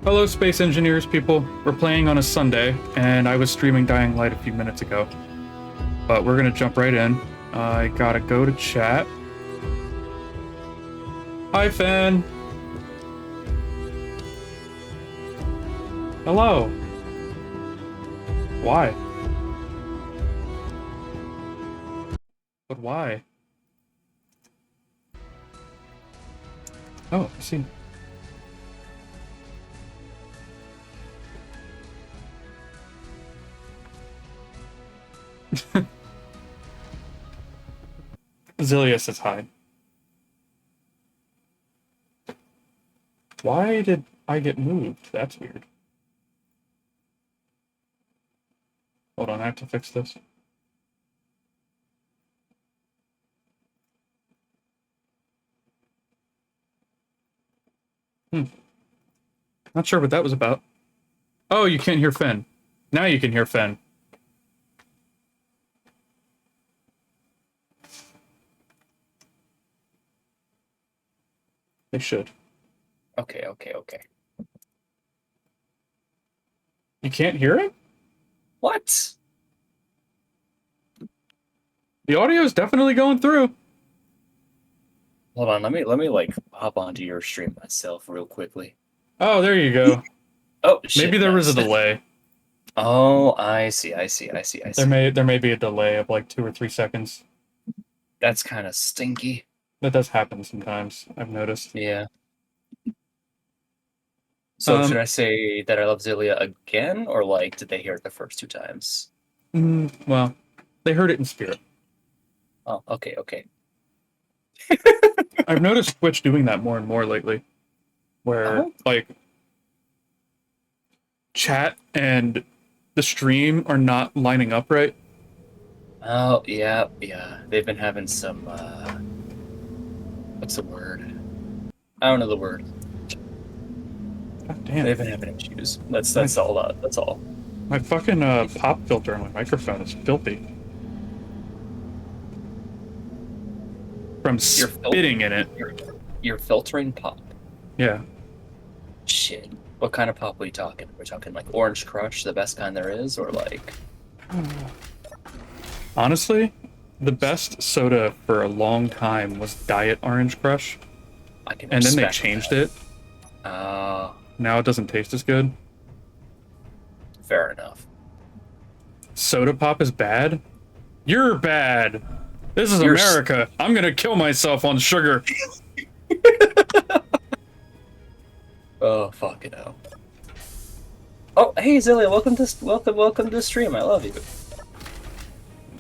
Hello, Space Engineers people. We're playing on a Sunday, and I was streaming Dying Light a few minutes ago. But we're gonna jump right in. I gotta go to chat. Hi, Fan. Hello. Why? But why? Oh, I see. Zillia says hi. Why did I get moved? That's weird. Hold on, I have to fix this. Not sure what that was about. Oh, you can't hear Fen. Now you can hear Fen. They should. Okay. You can't hear it? What? The audio is definitely going through. Hold on, let me like hop onto your stream myself real quickly. Oh, there you go. Oh, shit, Maybe there was a nice. delay. Oh, I see. There may be a delay of like 2 or 3 seconds. That's kind of stinky. That does happen sometimes, I've noticed. Yeah. So Um, should I say that I love Zillia again, or like did they hear it the first 2 times? Well, they heard it in spirit. Oh, okay. I've noticed Twitch doing that more and more lately, where Oh. like chat and the stream are not lining up right. Oh, yeah. They've been having some what's the word? I don't know the word. God damn. They've been having issues. That's all. That's all. My fucking pop filter on my microphone is filthy. From spitting in it. You're filtering pop. Yeah. Shit. What kind of pop are we talking? We're talking like Orange Crush, the best kind there is, or like... Honestly, the best soda for a long time was Diet Orange Crush. And then they changed it. Now it doesn't taste as good. Fair enough. Soda pop is bad? You're bad. This is America. I'm gonna kill myself on sugar. Oh, fucking hell. Oh, hey Zillia, welcome to the stream. I love you.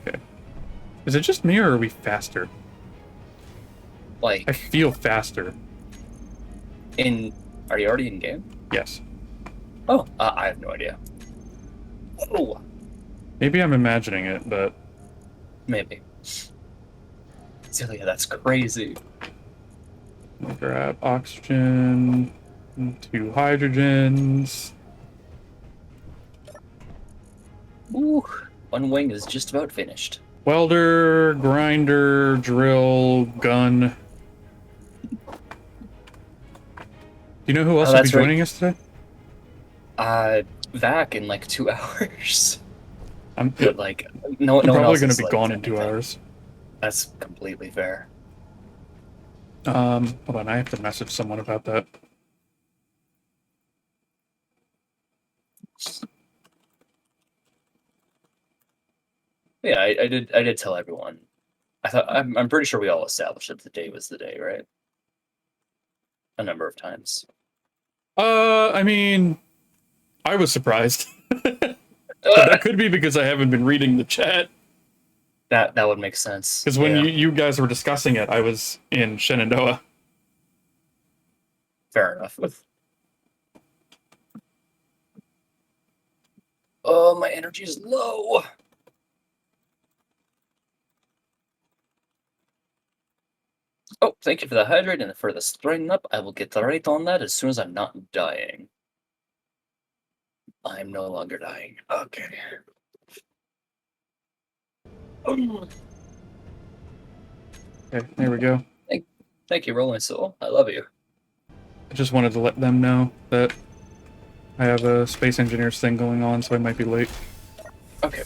Okay. Is it just me or are we faster? Like I feel faster. Are you already in game? Yes. Oh, I have no idea. Oh. Maybe I'm imagining it, but Maybe. Zillia, that's crazy. I'll grab oxygen, 2 hydrogens. Ooh, one wing is just about finished. Welder, grinder, drill, gun. Do you know who else will be joining us today? Back in like 2 hours. I'm like no I'm one probably else going is, to be like, gone in 2 hours. That's completely fair. Hold on, I have to message someone about that. Yeah, I did tell everyone. I'm pretty sure we all established that the day was the day, right? A number of times. I mean, I was surprised. But that could be because I haven't been reading the chat. That would make sense. Because when you guys were discussing it, I was in Shenandoah. Fair enough. Oh, my energy is low. Oh, thank you for the hydrate and for the straightening up. I will get right on that as soon as I'm not dying. I'm no longer dying. Okay. Okay, there we go. Thank you, Rolling Soul. I love you. I just wanted to let them know that I have a Space Engineers thing going on, so I might be late. Okay.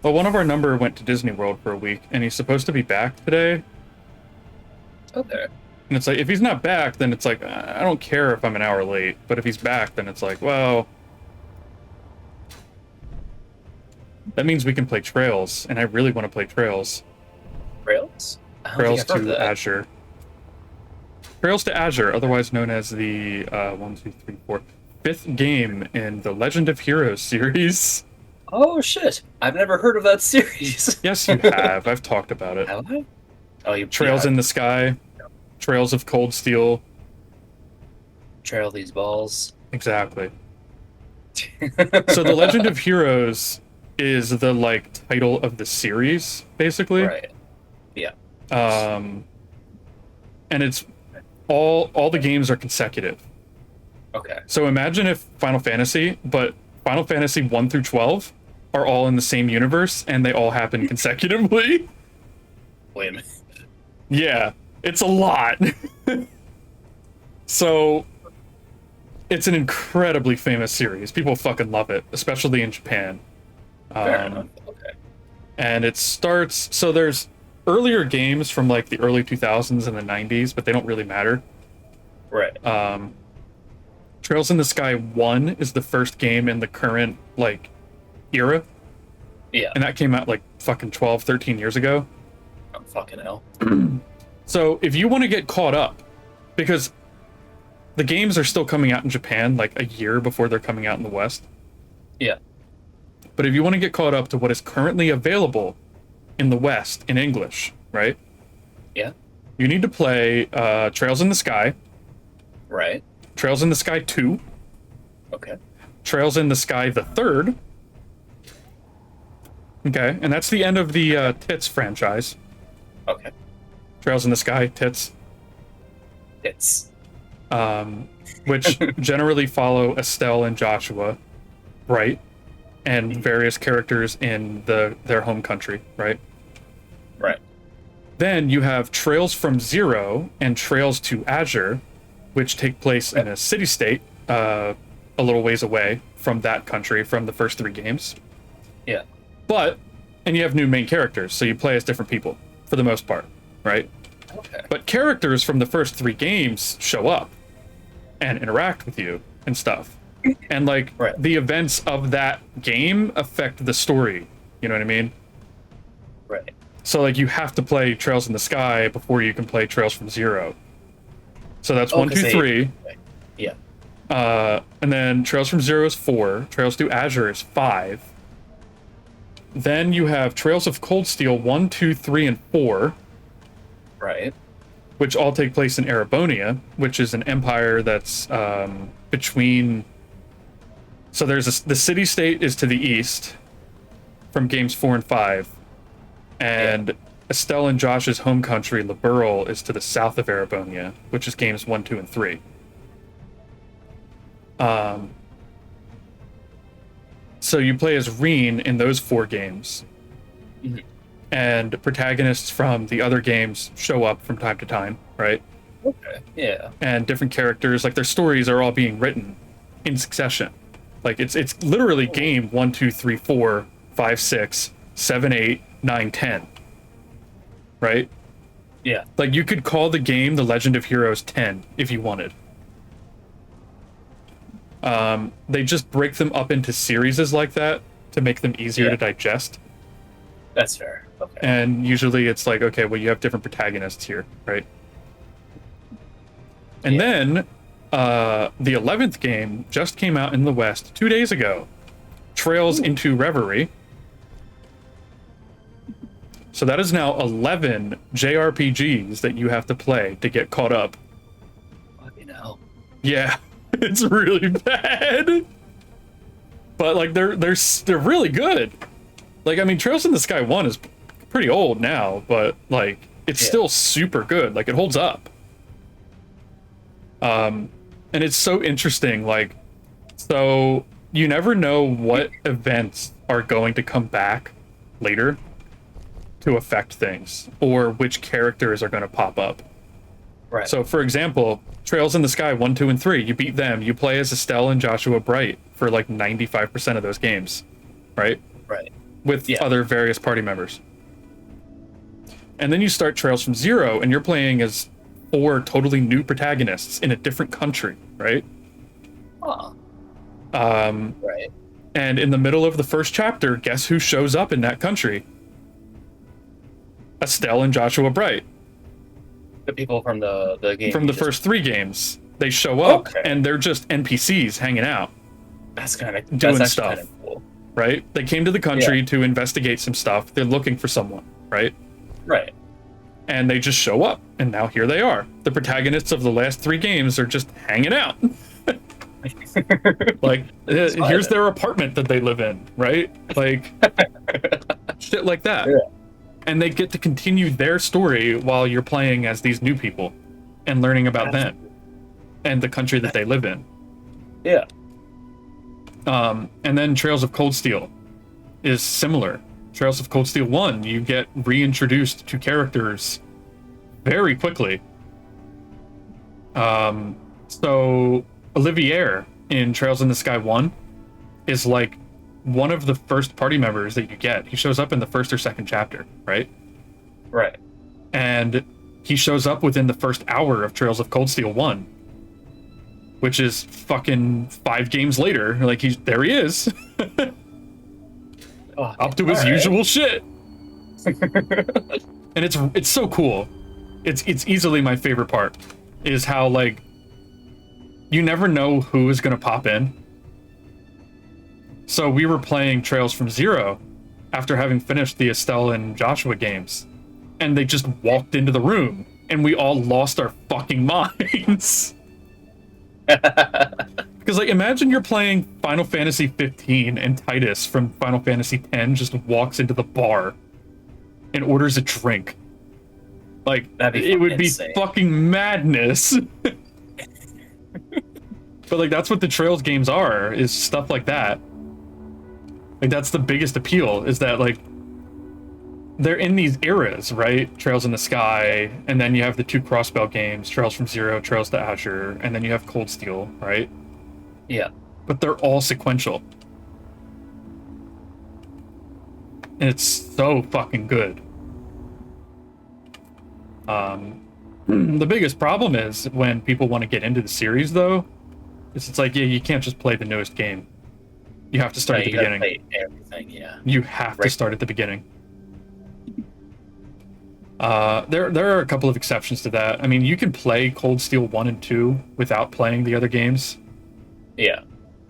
Well, one of our number went to Disney World for a week, and he's supposed to be back today. Okay. And it's like, if he's not back, then it's like, I don't care if I'm an hour late. But if he's back, then it's like, well, that means we can play Trails, and I really want to play Trails. Trails? Trails to Azure. Trails to Azure, otherwise known as the 5th game in the Legend of Heroes series. Oh shit! I've never heard of that series. Yes, you have. I've talked about it. Have I? Oh, you Trails in the Sky, Trails of Cold Steel. Trail these balls. Exactly. So the Legend of Heroes is the like title of the series, basically. Right. Yeah. And it's all the games are consecutive. Okay. So imagine if Final Fantasy, but Final Fantasy 1 through 12 are all in the same universe and they all happen consecutively. Wait a minute. Yeah, it's a lot. So it's an incredibly famous series. People fucking love it, especially in Japan. Fair enough. Okay. And it starts, so there's earlier games from like the early 2000s and the 90s, but they don't really matter. Right. Trails in the Sky 1 is the first game in the current like era. Yeah. And that came out like fucking 12, 13 years ago. Oh, fucking hell. So if you want to get caught up, because the games are still coming out in Japan like a year before they're coming out in the West. Yeah. But if you want to get caught up to what is currently available in the West in English, right? Yeah. You need to play Trails in the Sky, Right. Trails in the Sky 2, Okay. Trails in the Sky the Third. Okay, and that's the end of the Tits franchise. Okay. Trails in the Sky, Tits. It's Which generally follow Estelle and Joshua, right? And various characters in their home country, right? right. Then you have Trails from Zero and Trails to Azure, which take place in a city-state a little ways away from that country, from the first 3 games. Yeah. And you have new main characters, so you play as different people, for the most part, right? Okay. But characters from the first 3 games show up and interact with you and stuff. And like the events of that game affect the story. You know what I mean? Right. So like you have to play Trails in the Sky before you can play Trails from Zero. So that's 1, 2, 3. Yeah. And then Trails from Zero is 4. Trails to Azure is 5. Then you have Trails of Cold Steel 1, 2, 3, and 4. Right. Which all take place in Erebonia, which is an empire that's between. So there's the city-state is to the east from games 4 and 5, and Estelle and Josh's home country, Liberl, is to the south of Erebonia, which is games 1, 2, and 3. So you play as Reen in those 4 games. Mm-hmm. And protagonists from the other games show up from time to time, right? Okay. Yeah. And different characters, like their stories are all being written in succession. Like it's literally game 1, 2, 3, 4, 5, 6, 7, 8, 9, 10. Right? Yeah. Like you could call the game The Legend of Heroes 10 if you wanted. They just break them up into series like that to make them easier to digest. That's fair. Okay. And usually it's like, okay, well, you have different protagonists here, right? And then the 11th game just came out in the West 2 days ago. Trails into Reverie. So that is now 11 JRPGs that you have to play to get caught up. Fucking hell. Yeah, it's really bad. But like they're really good. Like I mean, Trails in the Sky 1 is pretty old now, but like it's still super good. Like it holds up. And it's so interesting. Like, so you never know what events are going to come back later to affect things, or which characters are going to pop up. Right. So, for example, Trails in the Sky 1, 2, and 3, you beat them. You play as Estelle and Joshua Bright for like 95% of those games, right? Right. With Yeah. other various party members. And then you start Trails from Zero, and you're playing as 4 totally new protagonists in a different country, right? Huh. Right. And in the middle of the first chapter, guess who shows up in that country? Estelle and Joshua Bright. The people from the game. From the first 3 games. They show up, Okay. and they're just NPCs hanging out, That's kind of doing that's stuff. Kind of cool. right? They came to the country to investigate some stuff. They're looking for someone, right? Right. And they just show up, and now here they are. The protagonists of the last 3 games are just hanging out. Like, here's their apartment that they live in, right? Like, shit like that. Yeah. And they get to continue their story while you're playing as these new people and learning about them and the country that they live in. Yeah. And then Trails of Cold Steel is similar. Trails of Cold Steel 1, you get reintroduced to characters very quickly. So Olivier in Trails in the Sky 1 is like one of the first party members that you get. He shows up in the first or second chapter, right? Right. And he shows up within the first hour of Trails of Cold Steel 1, which is fucking 5 games later. Like, there he is. Oh, Up to his usual shit. And it's so cool. It's easily my favorite part, is how, like, you never know who is gonna pop in. So we were playing Trails from Zero after having finished the Estelle and Joshua games, and they just walked into the room, and we all lost our fucking minds. Because, like, imagine you're playing Final Fantasy 15 and Titus from Final Fantasy 10 just walks into the bar and orders a drink. Like, it would be insane. fucking madness. But, like, that's what the Trails games are, is stuff like that. Like, that's the biggest appeal, is that, like, they're in these eras, right? Trails in the Sky, and then you have the 2 Crossbell games, Trails from Zero, Trails to Azure, and then you have Cold Steel, right? Yeah. But they're all sequential. And it's so fucking good. The biggest problem is when people want to get into the series, though, is it's like, yeah, you can't just play the newest game. You have to start at the beginning. Play everything, yeah. You have to start at the beginning. There are a couple of exceptions to that. I mean, you can play Cold Steel 1 and 2 without playing the other games. Yeah.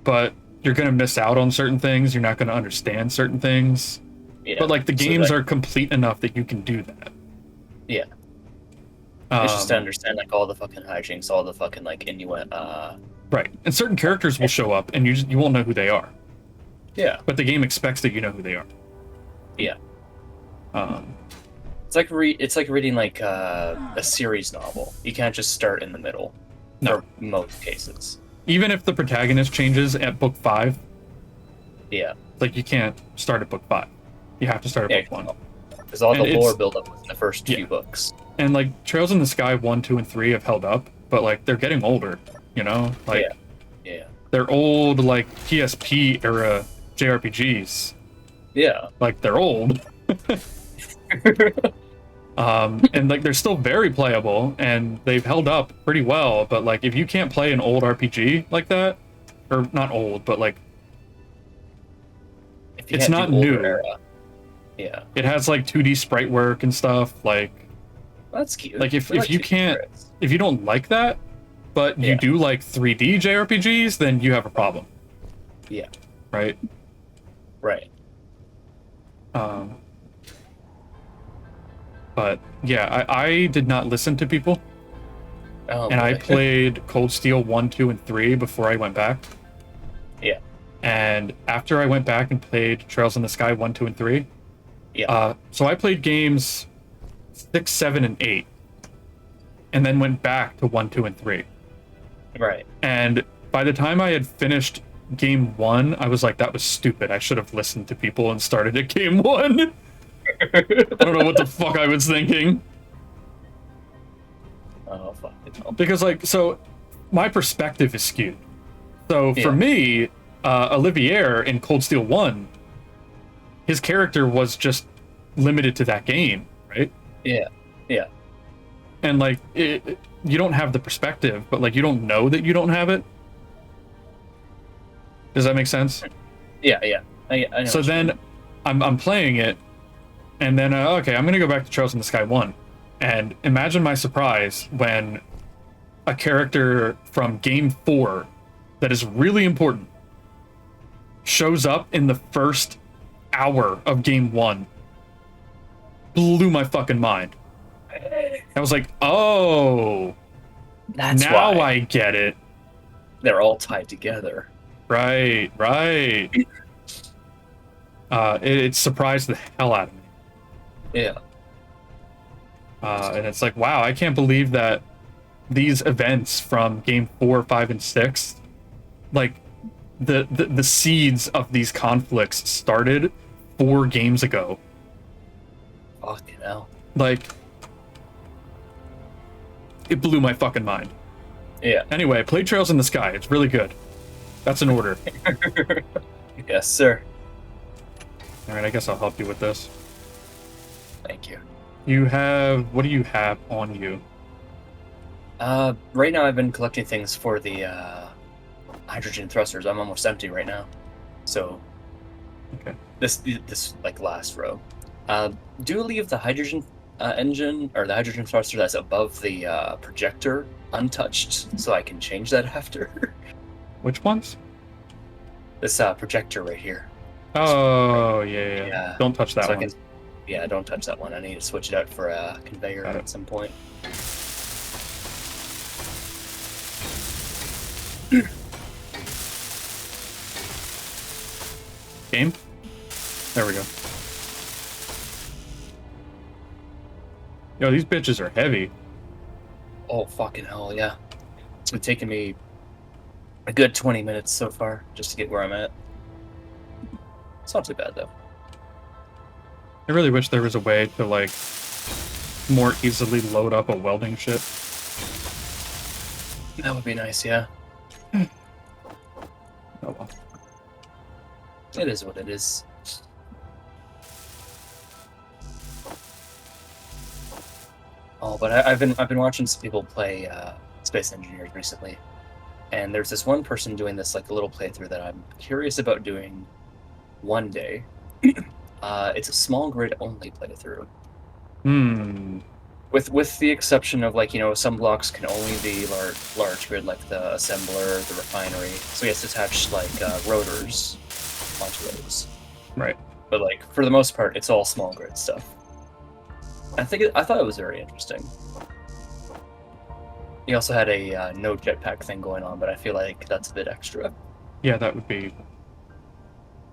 But you're going to miss out on certain things. You're not going to understand certain things. Yeah. But, like, the games are complete enough that you can do that. Yeah. It's just to understand, like, all the fucking hijinks, all the fucking, like, innuendo. Right. And certain characters will show up, and you won't know who they are. Yeah. But the game expects that you know who they are. Yeah. It's It's like reading, like, a series novel. You can't just start in the middle. No. For most cases. Even if the protagonist changes at book 5, Yeah. like, you can't start at book 5. You have to start at book 1. Because all And the lore it's- build-up was in the first few books. And, like, Trails in the Sky 1, 2, and 3 have held up, but, like, they're getting older, you know? Like, Yeah. they're old, like, PSP era JRPGs. Yeah. Like, they're old. And, like, they're still very playable, and they've held up pretty well, but, like, if you can't play an old RPG like that, or not old, but, like, If you it's can't not do older new. Era, yeah. It has, like, 2D sprite work and stuff, like, That's cute. like, if I like you 2D can't, sprites. if you don't like that, but you Yeah. do like 3D JRPGs, then you have a problem, Yeah. right? Right. But yeah, I did not listen to people, Oh, and I boy. played Cold Steel 1, 2, and 3 before I went back. Yeah. And after I went back and played Trails in the Sky 1, 2, and 3, Yeah. so I played games 6, 7, and 8, and then went back to 1, 2, and 3. Right. And by the time I had finished game 1, I was like, that was stupid. I should have listened to people and started at game 1. I don't know what the fuck I was thinking. Oh fuck it. Because like, so my perspective is skewed. So for Yeah. me, Olivier in Cold Steel 1, his character was just limited to that game, right? Yeah. Yeah. And like, you don't have the perspective, but like, you don't know that you don't have it. Does that make sense? Yeah. Yeah. I know So what you mean. then I'm playing it, and then okay, I'm gonna go back to Trails in the Sky 1, and imagine my surprise when a character from game 4 that is really important shows up in the first hour of game 1. Blew my fucking mind. I was like, oh, That's now why I get it. they're all tied together. Right. It surprised the hell out of me. Yeah. And it's like, wow, I can't believe that these events from game 4, 5, and 6, like the seeds of these conflicts started 4 games ago. Fucking hell. Like, it blew my fucking mind. Yeah. Anyway, play Trails in the Sky. It's really good. That's an order. Yes, sir. All right, I guess I'll help you with this. Thank you. What do you have on you? Right now I've been collecting things for the hydrogen thrusters. I'm almost empty right now. So Okay. this like last row. Do leave the hydrogen engine or the hydrogen thruster that's above the projector untouched, so I can change that after. Which ones? This projector right here. Oh, yeah. Yeah. Don't touch that So one. Yeah, don't touch that one. I need to switch it out for a conveyor Got it. at some point. Game? There we go. Yo, these bitches are heavy. Oh, fucking hell, yeah. It's been taking me a good 20 minutes so far just to get where I'm at. It's not too bad, though. I really wish there was a way to, like, more easily load up a welding ship. That would be nice, yeah. Oh, well. It is what it is. Oh, but I've been watching some people play Space Engineers recently, and there's this one person doing this like a little playthrough that I'm curious about doing one day. It's a small grid only playthrough, with the exception of like some blocks can only be large grid like the assembler, the refinery. So he has to attach like rotors onto those. Right. But like for the most part, it's all small grid stuff. I thought it was very interesting. He also had a no jetpack thing going on, but I feel like that's a bit extra. Yeah, that would be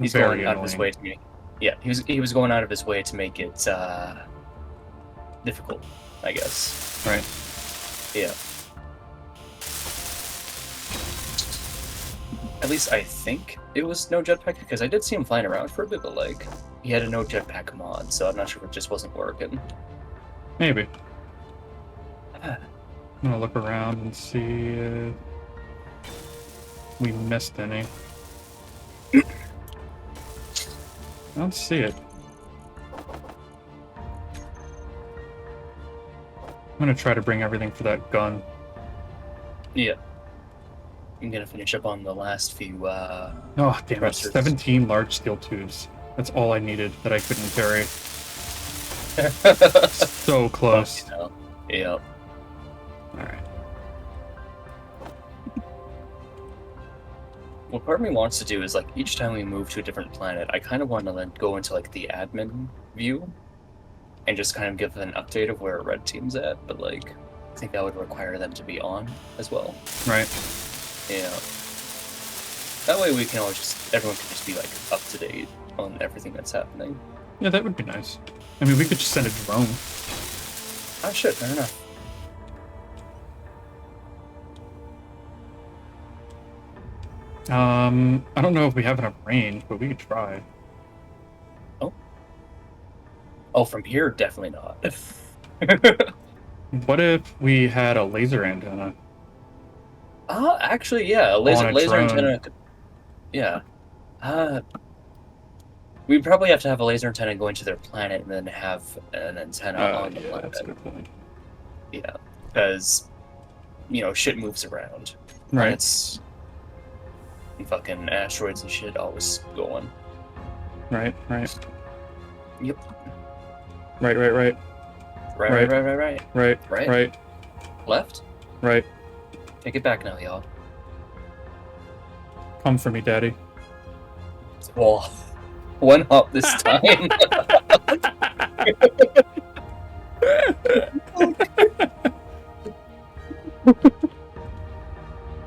He's very going out of his way to make. Yeah, he was going out of his way to make it difficult, I guess. Right. Yeah. At least I think it was no jetpack because I did see him flying around for a bit, but like he had a no jetpack mod, so I'm not sure if it just wasn't working. Maybe. I'm gonna look around and see if we missed any. I don't see it. I'm gonna try to bring everything for that gun. Yeah. I'm gonna finish up on the last few. Oh, damn it. Thrusters. 17 large steel tubes. That's all I needed that I couldn't carry. So close. Yeah. Alright. What part of me wants to do is like each time we move to a different planet, I kind of want to then go into like the admin view and just kind of give an update of where red team's at. But like, I think that would require them to be on as well. Right. Yeah. That way we can all everyone can just be like up to date on everything that's happening. Yeah, that would be nice. I mean, we could just send a drone. Oh shit, fair enough. I don't know if we have enough range, but we could try. Oh, from here, definitely not. What if we had a laser antenna Actually, yeah, a on a laser drone? antenna. Yeah. Uh, we'd probably have to have a laser antenna going to their planet and then have an antenna on the Yeah, that's a planet. good point. Yeah, because shit moves around. Right, Planets and fucking asteroids and shit always going. right, right, Yep. right, right, right, Right, right, right, right, right, right. right, Right. right, Left. right. Take it back now, y'all. Come for me, daddy. Well, one hop this time.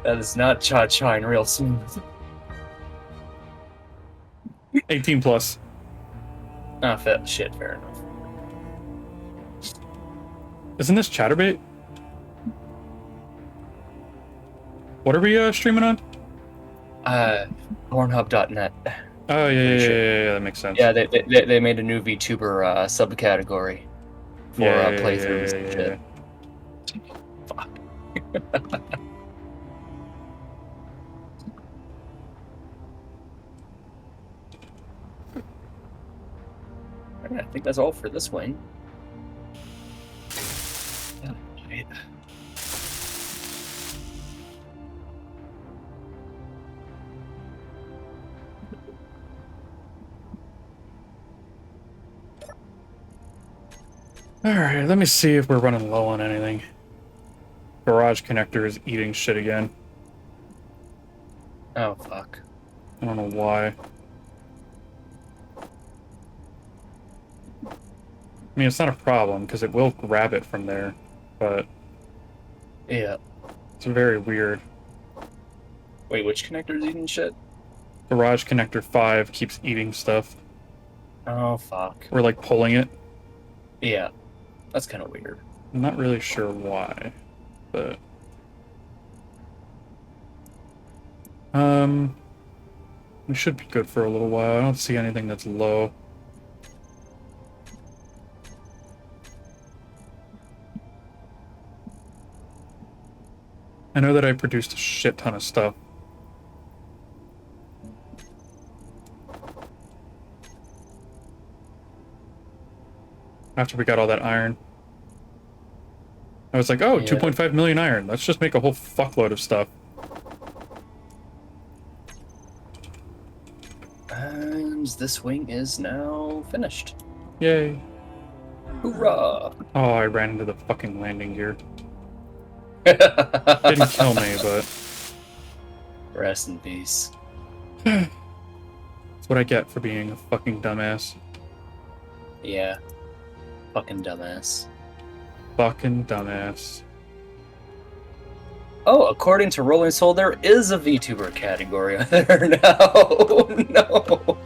That is not cha-cha and real smooth. 18 plus. Ah, shit, fair enough. Isn't this Chatterbait? What are we streaming on? Pornhub.net. Oh, yeah, yeah, Pretty sure. yeah, that makes sense. Yeah, they made a new VTuber subcategory for Yeah, yeah, playthroughs yeah, and yeah, shit. yeah. Fuck. Alright, I think that's all for this wing. Yeah, right. Alright, let me see if we're running low on anything. Garage connector is eating shit again. Oh, fuck. I don't know why. I mean, it's not a problem, because it will grab it from there, but Yeah. it's very weird. Wait, which connector's eating shit? Garage connector 5 keeps eating stuff. Oh, fuck. We're like pulling it. Yeah. That's kind of weird. I'm not really sure why, but... we should be good for a little while. I don't see anything that's low. I know that I produced a shit ton of stuff. After we got all that iron. I was like, oh, Yeah. 2.5 million iron. Let's just make a whole fuckload of stuff. And this wing is now finished. Yay. Hoorah! Oh, I ran into the fucking landing gear. Didn't kill me, but... Rest in peace. That's what I get for being a fucking dumbass. Yeah. Fucking dumbass. Fucking dumbass. Oh, according to Rolling Soul, there is a VTuber category there now. No.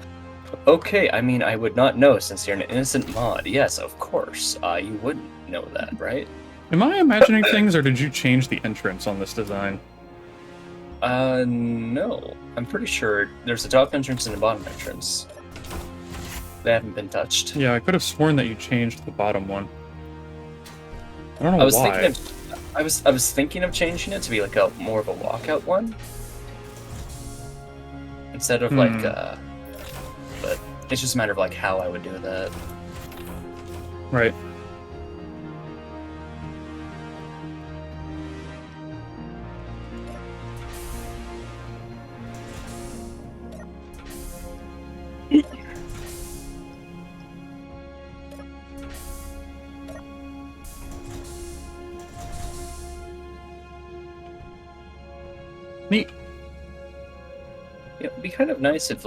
Okay, I mean, I would not know since you're an innocent mod. Yes, of course. You wouldn't know that, right? Am I imagining things, or did you change the entrance on this design? No. I'm pretty sure there's a top entrance and a bottom entrance. They haven't been touched. Yeah, I could have sworn that you changed the bottom one. I don't know I was why. thinking of, I was thinking of changing it to be like a more of a walkout one. Instead of like but it's just a matter of like how I would do that. Right. Neat. It'd be kind of nice if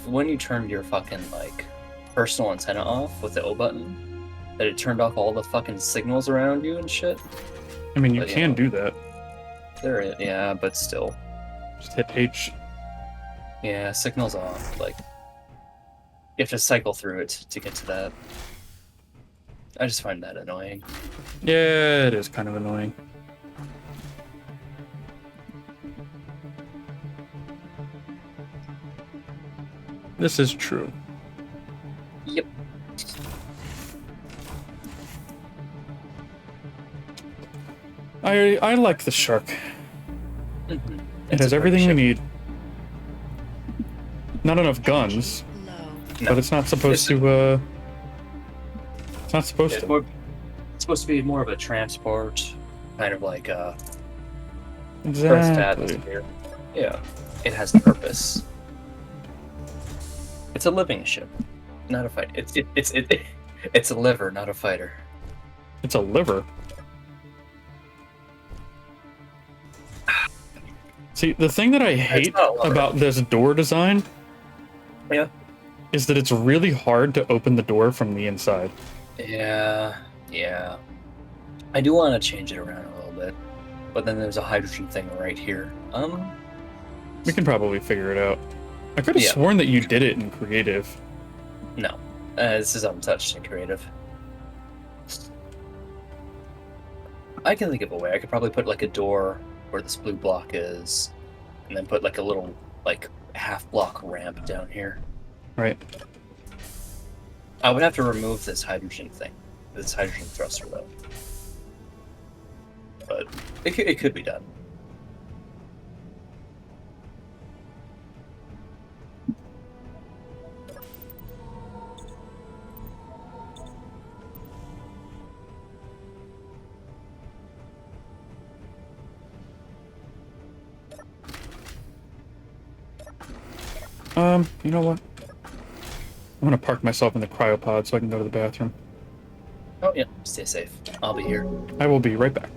when you turned your fucking like personal antenna off with the O button, that it turned off all the fucking signals around you and shit. I mean, you But, can do that. Yeah, but still. Just hit H. Yeah, signals off. Like you have to cycle through it to get to that. I just find that annoying. Yeah, it is kind of annoying. This is true. Yep. I like the shark. Mm-hmm. It has everything we need. Not enough guns, No. but it's not supposed to. It's not supposed It's, to. more, it's supposed to be more of a transport, kind of like Earth's Exactly. atmosphere. Yeah, it has the purpose. It's a living ship, not a fight. It's a liver, not a fighter. It's a liver. See, the thing that I hate not a liver. about this door design Yeah. is that it's really hard to open the door from the inside. Yeah. I do want to change it around a little bit, but then there's a hydrogen thing right here. We can probably figure it out. I could have Yeah. sworn that you did it in creative. No, this is untouched and creative. I can think of a way. I could probably put like a door where this blue block is, and then put like a little like half block ramp down here. Right. I would have to remove this hydrogen thing, this hydrogen thruster though. But it could be done. You know what? I'm gonna park myself in the cryopod so I can go to the bathroom. Oh yeah, stay safe. I'll be here. I will be right back.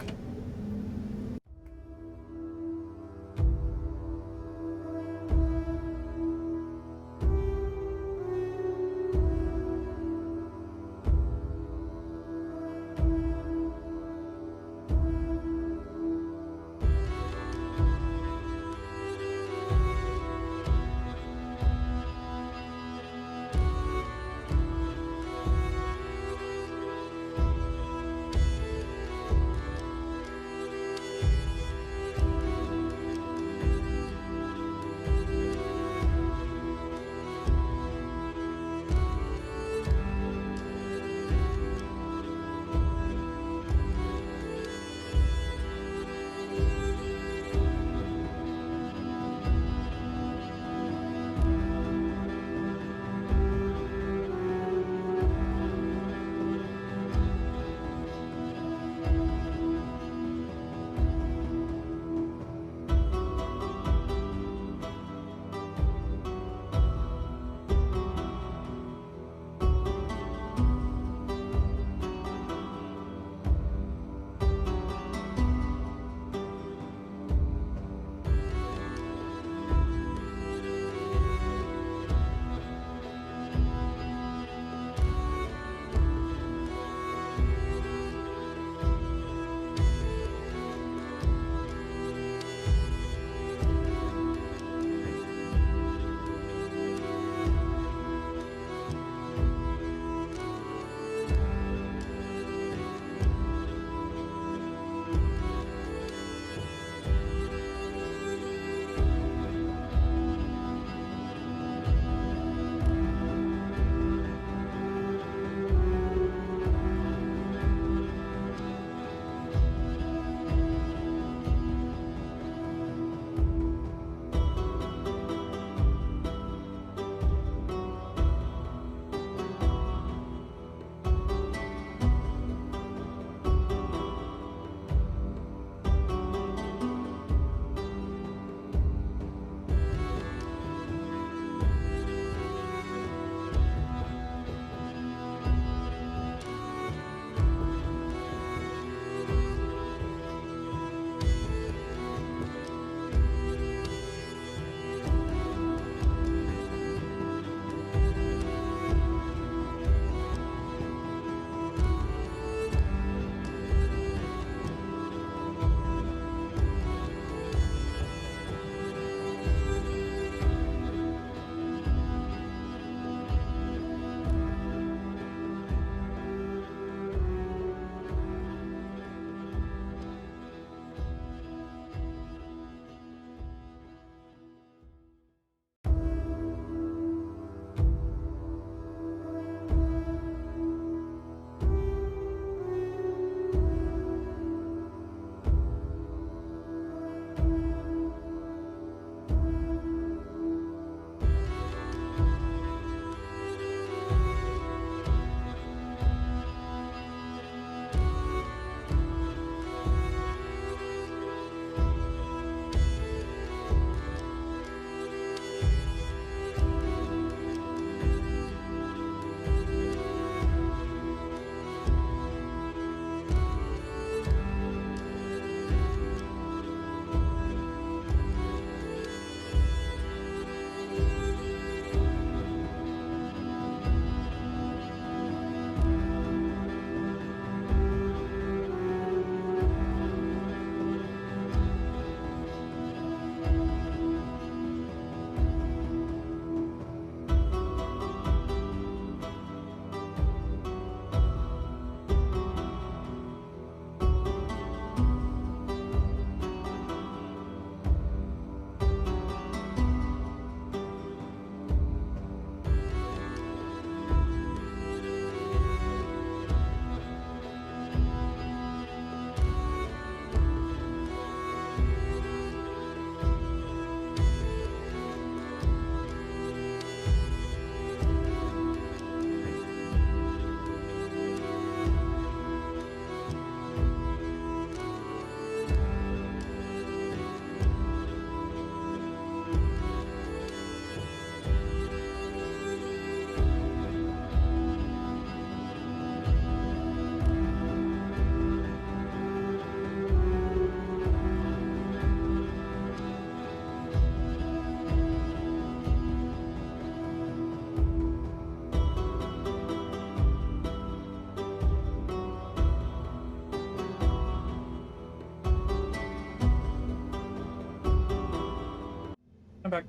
back.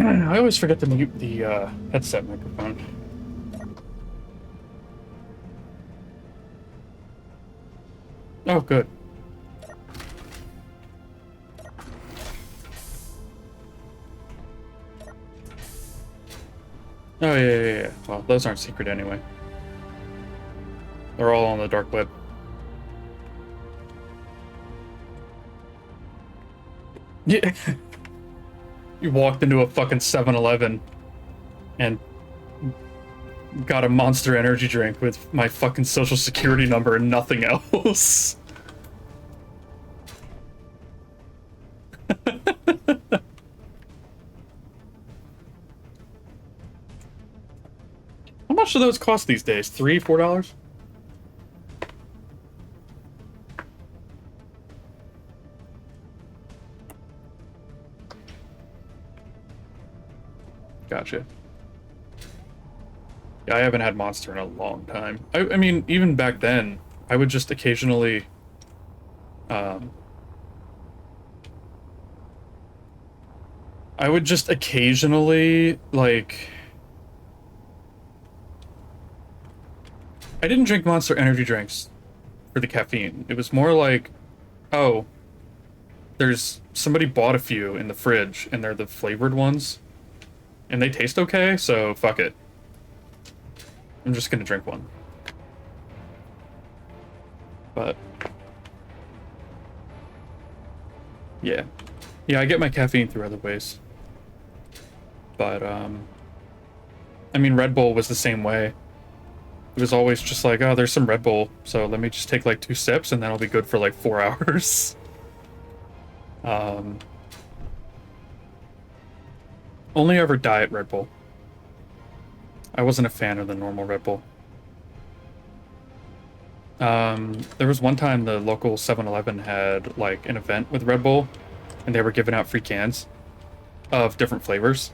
I always forget to mute the headset microphone. Oh, good. Oh, yeah. Well, those aren't secret anyway. They're all on the dark web. Yeah. You walked into a fucking 7-Eleven and got a Monster energy drink with my fucking social security number and nothing else. How much do those cost these days? $3, $4? Gotcha. Yeah, I haven't had Monster in a long time. I mean, even back then, I would just occasionally, I would just occasionally, like, I didn't drink Monster energy drinks for the caffeine. It was more like, oh, there's somebody bought a few in the fridge, and they're the flavored ones, and they taste okay, so fuck it. I'm just gonna drink one. But yeah. Yeah, I get my caffeine through other ways. But I mean, Red Bull was the same way. It was always just like, oh, there's some Red Bull, so let me just take like 2 sips and then I'll be good for like 4 hours. Only ever Diet Red Bull. I wasn't a fan of the normal Red Bull. There was one time the local 7-Eleven had like an event with Red Bull, and they were giving out free cans of different flavors.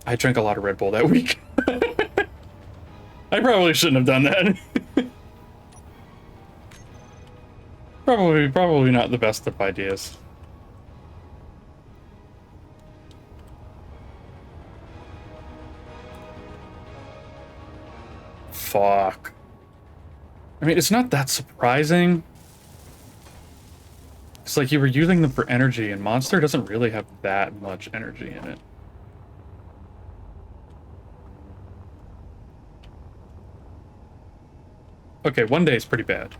I drank a lot of Red Bull that week. I probably shouldn't have done that. Probably not the best of ideas. Fuck. I mean, it's not that surprising. It's like you were using them for energy, and Monster doesn't really have that much energy in it. Okay, 1 day is pretty bad.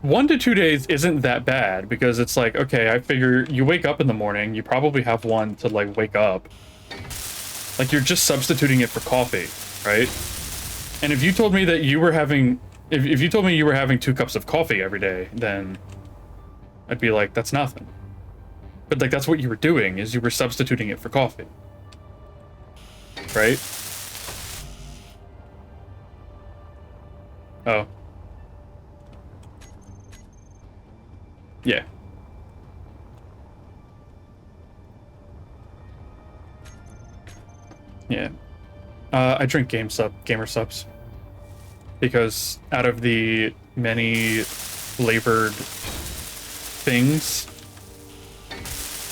1 to 2 days isn't that bad, because it's like, okay, I figure you wake up in the morning, you probably have one to, like, wake up. Like, you're just substituting it for coffee, right? And if you told me that you were having... If you told me you were having 2 cups of coffee every day, then I'd be like, that's nothing. But, like, that's what you were doing, is you were substituting it for coffee. Right? Oh. Yeah. Yeah. I drink gamer subs. Because out of the many flavored things,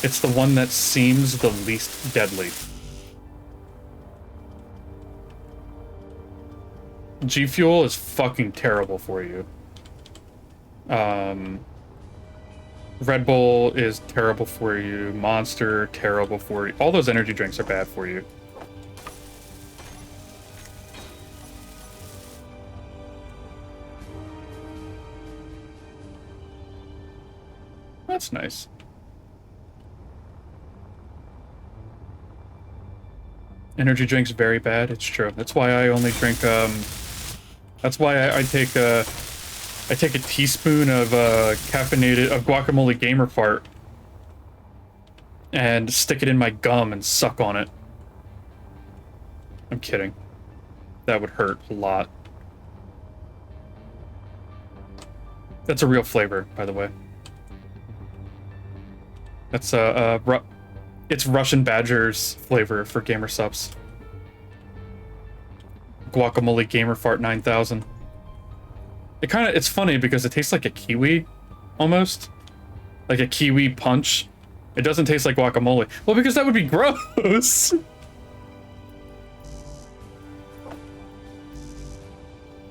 it's the one that seems the least deadly. G Fuel is fucking terrible for you. Red Bull is terrible for you. Monster, terrible for you. All those energy drinks are bad for you. That's nice. Energy drinks very bad. It's true. That's why I only drink. That's why I take a teaspoon of guacamole gamer fart and stick it in my gum and suck on it. I'm kidding. That would hurt a lot. That's a real flavor, by the way. That's it's Russian Badger's flavor for gamer subs. Guacamole Gamer Fart 9000. It's funny because it tastes like a kiwi, almost. like a kiwi punch. It doesn't taste like guacamole. Well, because that would be gross.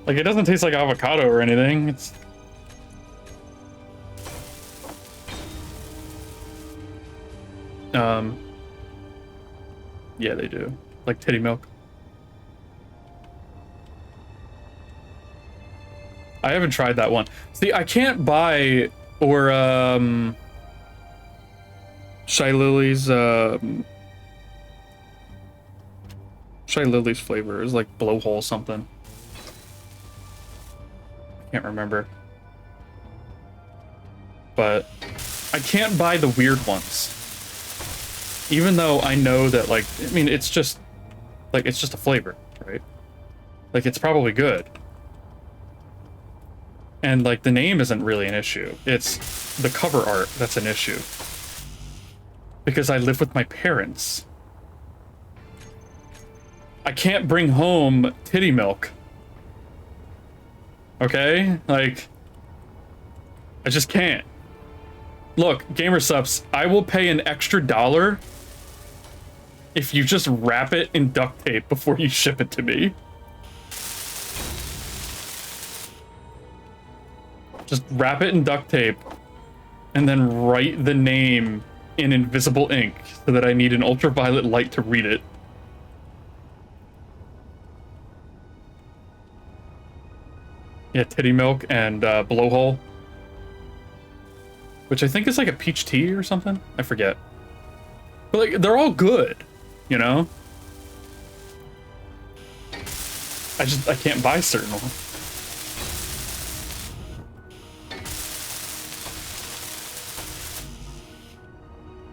Like, it doesn't taste like avocado or anything. It's... Yeah, they do. Like titty milk. I haven't tried that one. See, I can't buy or Shy Lily's flavor is like blowhole something. I can't remember. But I can't buy the weird ones. Even though I know that, like, I mean, it's just a flavor, right? Like, it's probably good. And, like, the name isn't really an issue. It's the cover art that's an issue. Because I live with my parents. I can't bring home titty milk. Okay? Like, I just can't. Look, GamerSups, I will pay an extra $1 if you just wrap it in duct tape before you ship it to me. Just wrap it in duct tape and then write the name in invisible ink so that I need an ultraviolet light to read it. Yeah, titty milk and blowhole. Which I think is like a peach tea or something. I forget. But like, they're all good, you know? I can't buy certain ones.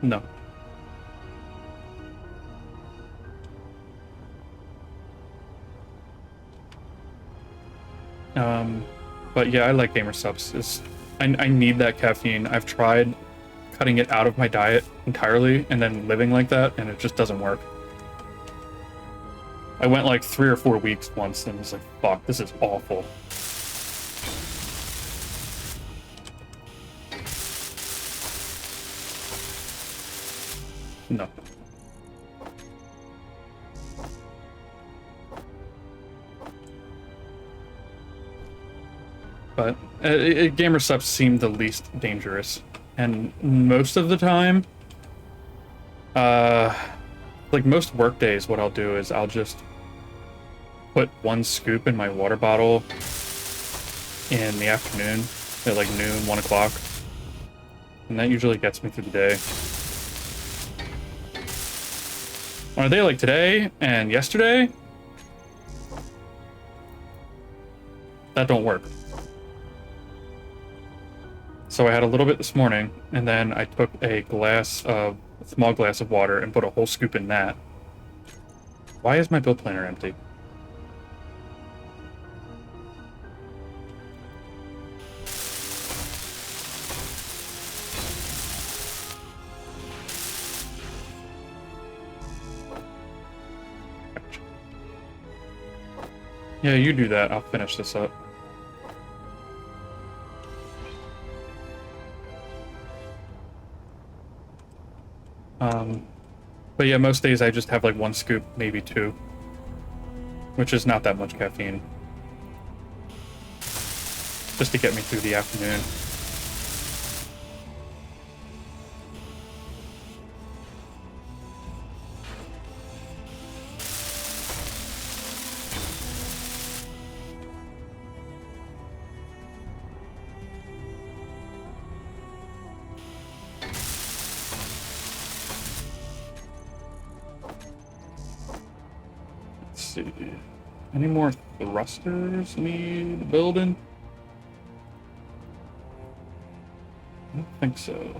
No. But yeah, I like GamerSups. I need that caffeine. I've tried cutting it out of my diet entirely and then living like that, and it just doesn't work. I went like 3 or 4 weeks once and was like, fuck, this is awful. No. But GamerSups seemed the least dangerous, and most of the time, like most work days, what I'll do is I'll just put 1 scoop in my water bottle in the afternoon at like noon, 1 o'clock, and that usually gets me through the day. On a day like today and yesterday, that don't work. So I had a little bit this morning, and then I took a small glass of water and put a whole scoop in that. Why is my build planner empty? Yeah, you do that. I'll finish this up. But yeah, most days I just have like 1 scoop, maybe 2, which is not that much caffeine. Just to get me through the afternoon. Any more thrusters need building? I don't think so.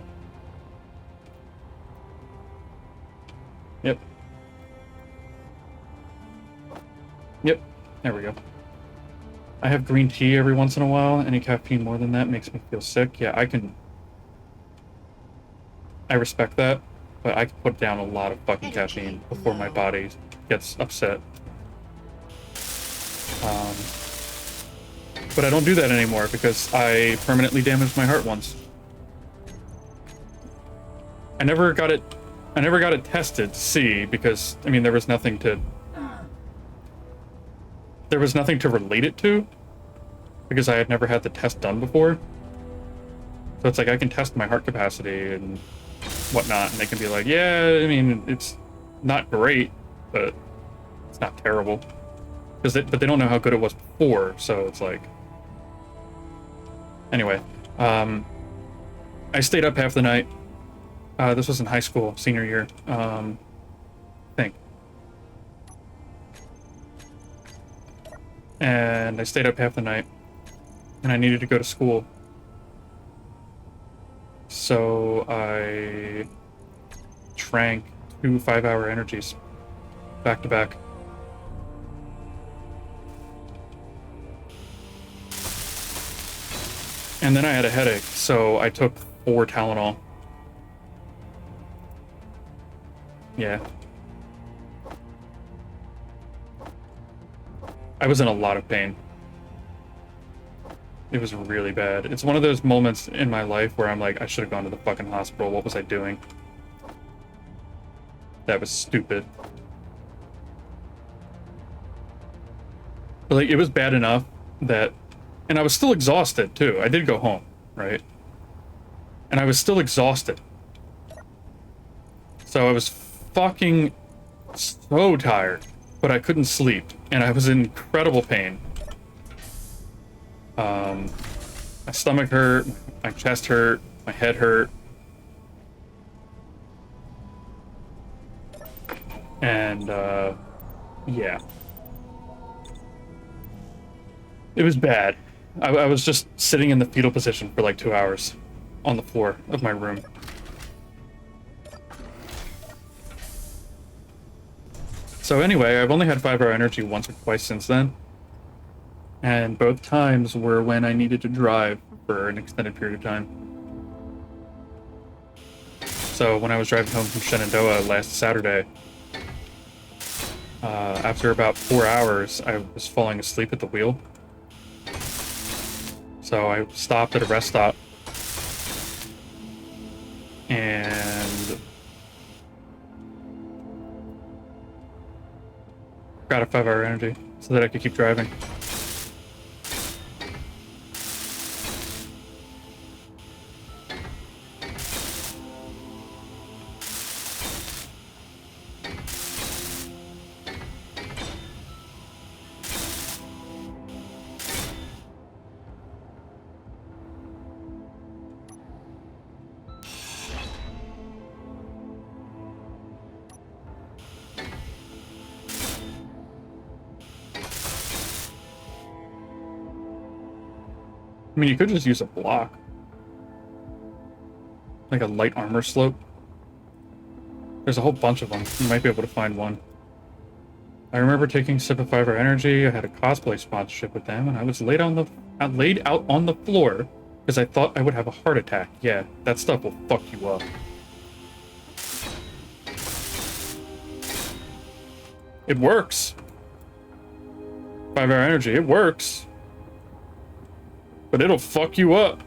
Yep. Yep. There we go. I have green tea every once in a while. Any caffeine more than that makes me feel sick. Yeah, I respect that, but I can put down a lot of fucking caffeine before my body gets upset. But I don't do that anymore because I permanently damaged my heart once. I never got it. I never got it tested to see because I mean there was nothing to relate it to because I had never had the test done before. So it's like I can test my heart capacity and whatnot, and they can be like, yeah, I mean it's not great, but it's not terrible. But they don't know how good it was before, so it's like. Anyway, I stayed up half the night. This was in high school, senior year, I think. And I stayed up half the night, and I needed to go to school. So I drank 2 5-hour energies, back to back. And then I had a headache, so I took 4 Tylenol. Yeah. I was in a lot of pain. It was really bad. It's one of those moments in my life where I'm like, I should have gone to the fucking hospital. What was I doing? That was stupid. But like, it was bad enough that... And I was still exhausted, too. I did go home, right? And I was still exhausted. So I was fucking so tired, but I couldn't sleep. And I was in incredible pain. My stomach hurt, my chest hurt, my head hurt. And, yeah. It was bad. I was just sitting in the fetal position for like 2 hours on the floor of my room. So anyway, I've only had 5-hour energy once or twice since then. And both times were when I needed to drive for an extended period of time. So when I was driving home from Shenandoah last Saturday, after about 4 hours, I was falling asleep at the wheel. So I stopped at a rest stop and got a 5-hour energy so that I could keep driving. I mean, you could just use a block. Like a light armor slope. There's a whole bunch of them. You might be able to find one. I remember taking Sip of 5-hour energy. I had a cosplay sponsorship with them, and I was laid out on the floor because I thought I would have a heart attack. Yeah, that stuff will fuck you up. It works. 5-hour energy, it works. But it'll fuck you up.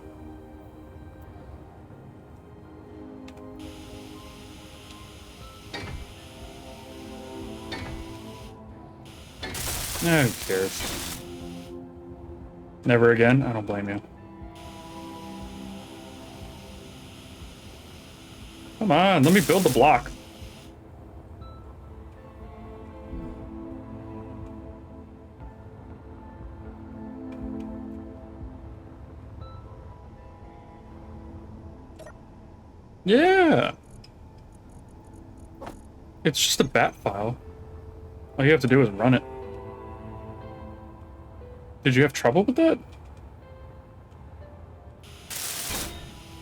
Nah, who cares? Never again? I don't blame you. Come on, let me build the block. Yeah. It's just a bat file. All you have to do is run it. Did you have trouble with that?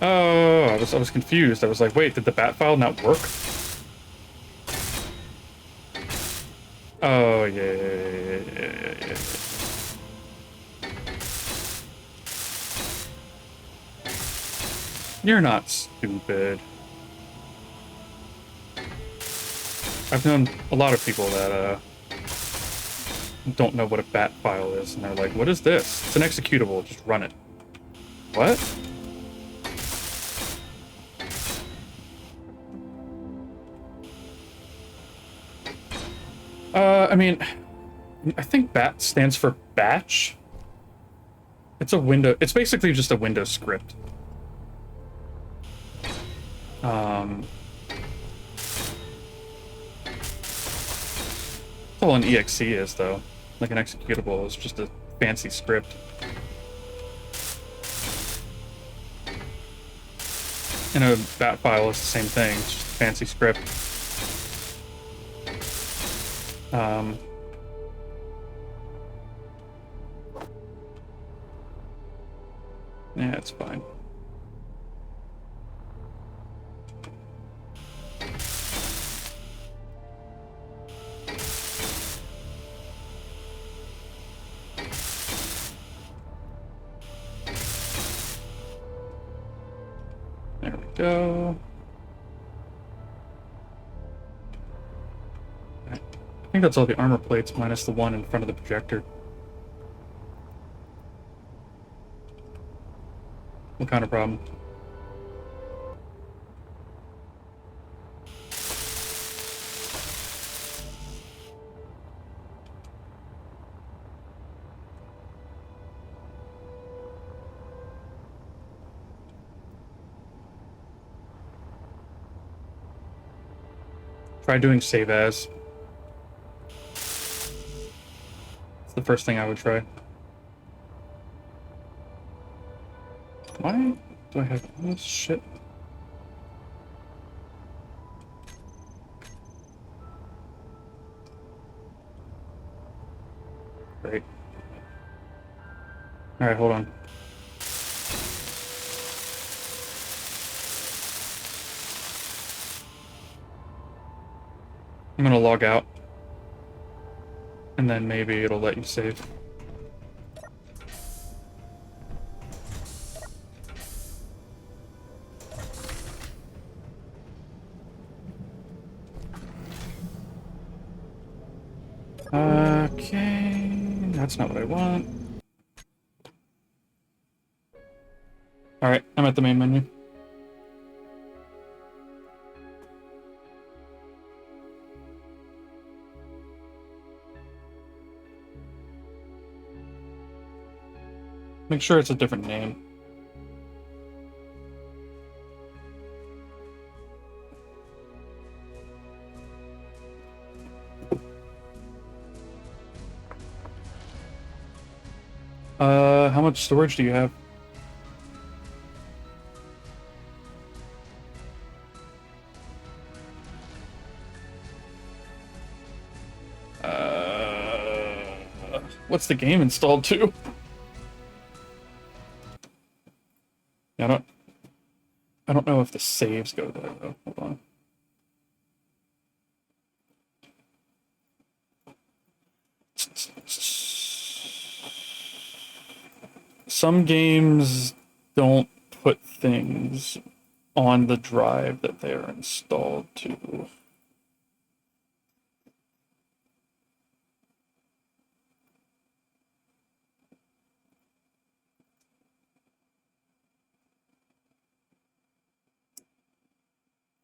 Oh, I was confused. I was like, wait, did the bat file not work? Oh, yeah. You're not stupid. I've known a lot of people that don't know what a bat file is, and they're like, what is this? It's an executable, just run it. What? I mean, I think BAT stands for batch. It's a window. It's basically just a Windows script. That's all an exe is, though. Like an executable is just a fancy script. And a bat file is the same thing. It's just a fancy script. Yeah, it's fine. There we go. I think that's all the armor plates minus the one in front of the projector. What kind of problem? Try doing save as. It's the first thing I would try. Why do I have all this shit? Great. Alright, hold on. I'm gonna log out. And then maybe it'll let you save. Okay, that's not what I want. Alright, I'm at the main menu. Make sure it's a different name. How much storage do you have? What's the game installed to? Yeah, I don't know if the saves go there though. Hold on. Some games don't put things on the drive that they are installed to.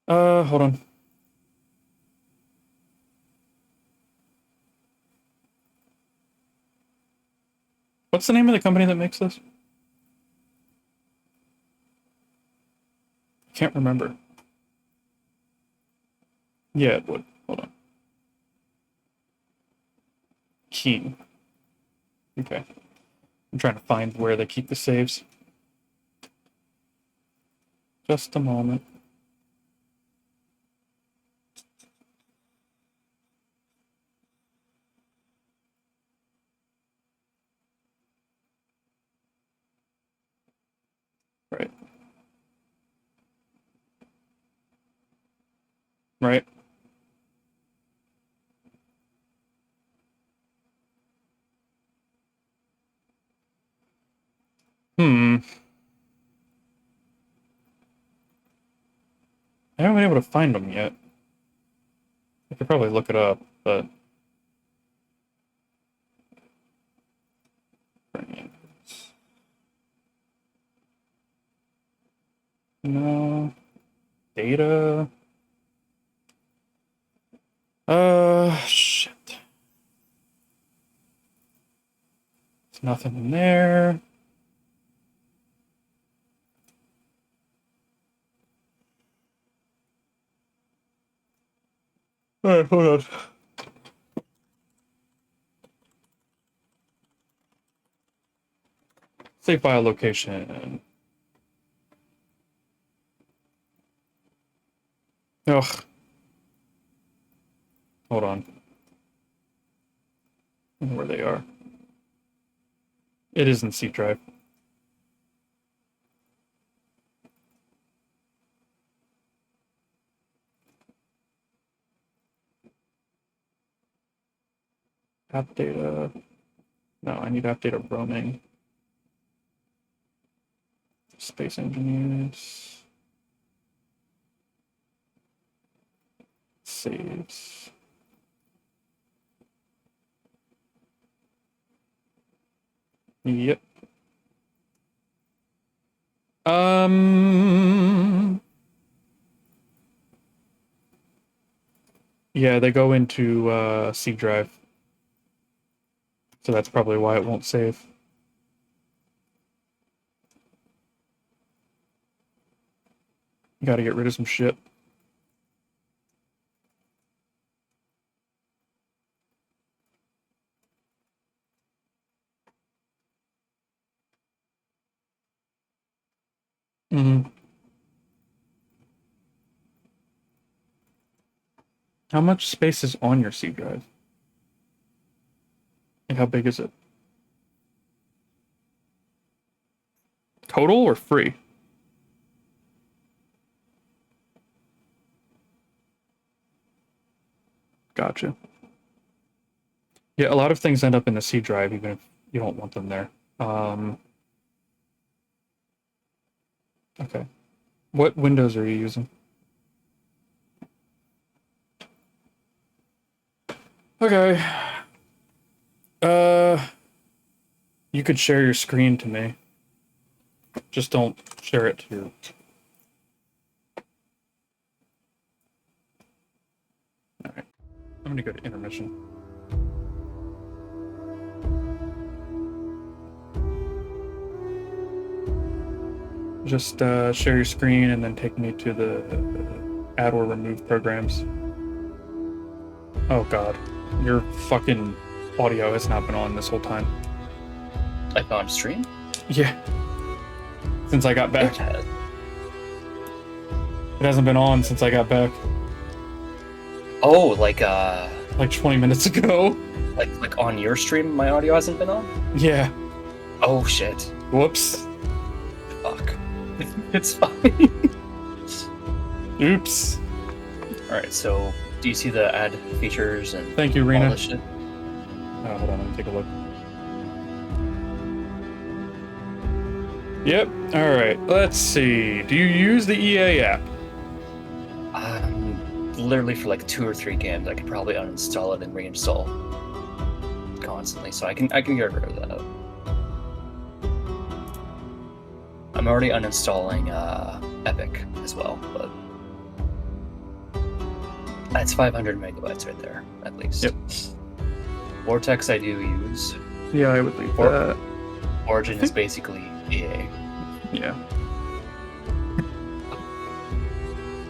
Hold on. What's the name of the company that makes this? I can't remember. Yeah, it would. Hold on. Key. Okay. I'm trying to find where they keep the saves. Just a moment. Right. Right. I haven't been able to find them yet. I could probably look it up, but... No. Data. Shit. nothing in there. All right, hold on. Save file location. Ugh. Hold on. I know where they are. It is in C drive. App data. No, I need app data roaming. Space engineers. Saves. Yep. Yeah, they go into C drive. So that's probably why it won't save. You gotta get rid of some shit. Mm-hmm. How much space is on your C drive? And how big is it? Total or free? Gotcha. Yeah, a lot of things end up in the C drive, even if you don't want them there. Okay. What Windows are you using? Okay. You could share your screen to me. Just don't share it to your... Alright. I'm gonna go to intermission. Just share your screen and then take me to the add or remove programs. Oh god. Your fucking audio has not been on this whole time. Like on stream? Yeah. Since I got back. It has. It hasn't been on since I got back. Oh, like 20 minutes ago. Like on your stream, my audio hasn't been on? Yeah. Oh shit. Whoops. Fuck. It's fine. Oops. Alright, so do you see the add features and Thank you, all Rena. this shit? Oh, hold on, let me take a look. Yep. Alright, let's see. Do you use the EA app? Literally for like 2 or 3 games, I could probably uninstall it and reinstall constantly, so I can get rid of that. I'm already uninstalling Epic as well, but that's 500 megabytes right there, at least. Yep. Vortex I do use. Yeah, I would leave that. Origin is basically EA. Yeah.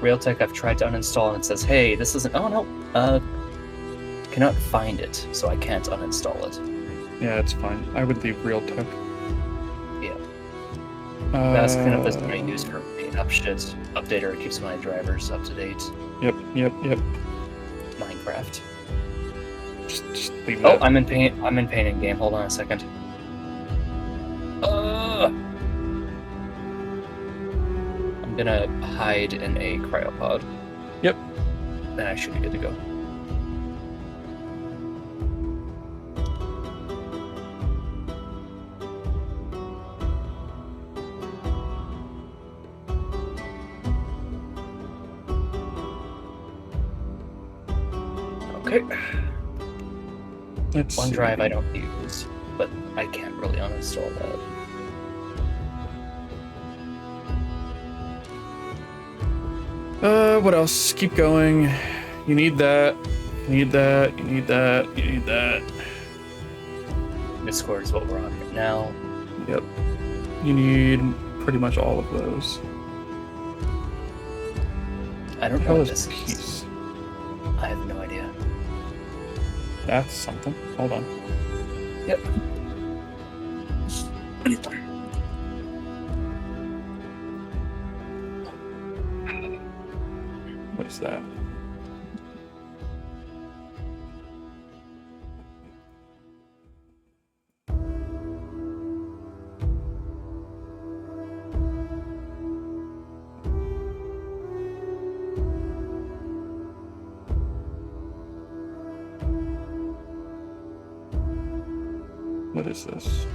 Realtek I've tried to uninstall and it says, hey, this isn't... Oh, no. Cannot find it, so I can't uninstall it. Yeah, it's fine. I would leave Realtek. Yeah. That's kind of the main use for picking up shit. Updater keeps my drivers up to date. Yep. Minecraft. Just leave Oh, that. I'm in paint. I'm in paint in game. Hold on a second. I'm gonna hide in a cryopod. Yep. Then I should be good to go. Okay. Let's OneDrive see. I don't use, but I can't really uninstall that. What else? Keep going. You need that. You need that. You need that. You need that. Discord is what we're on right now. Yep. You need pretty much all of those. I don't know How what is this is. peace? I have no idea. That's something. Hold on. Yep. What is that? What is this?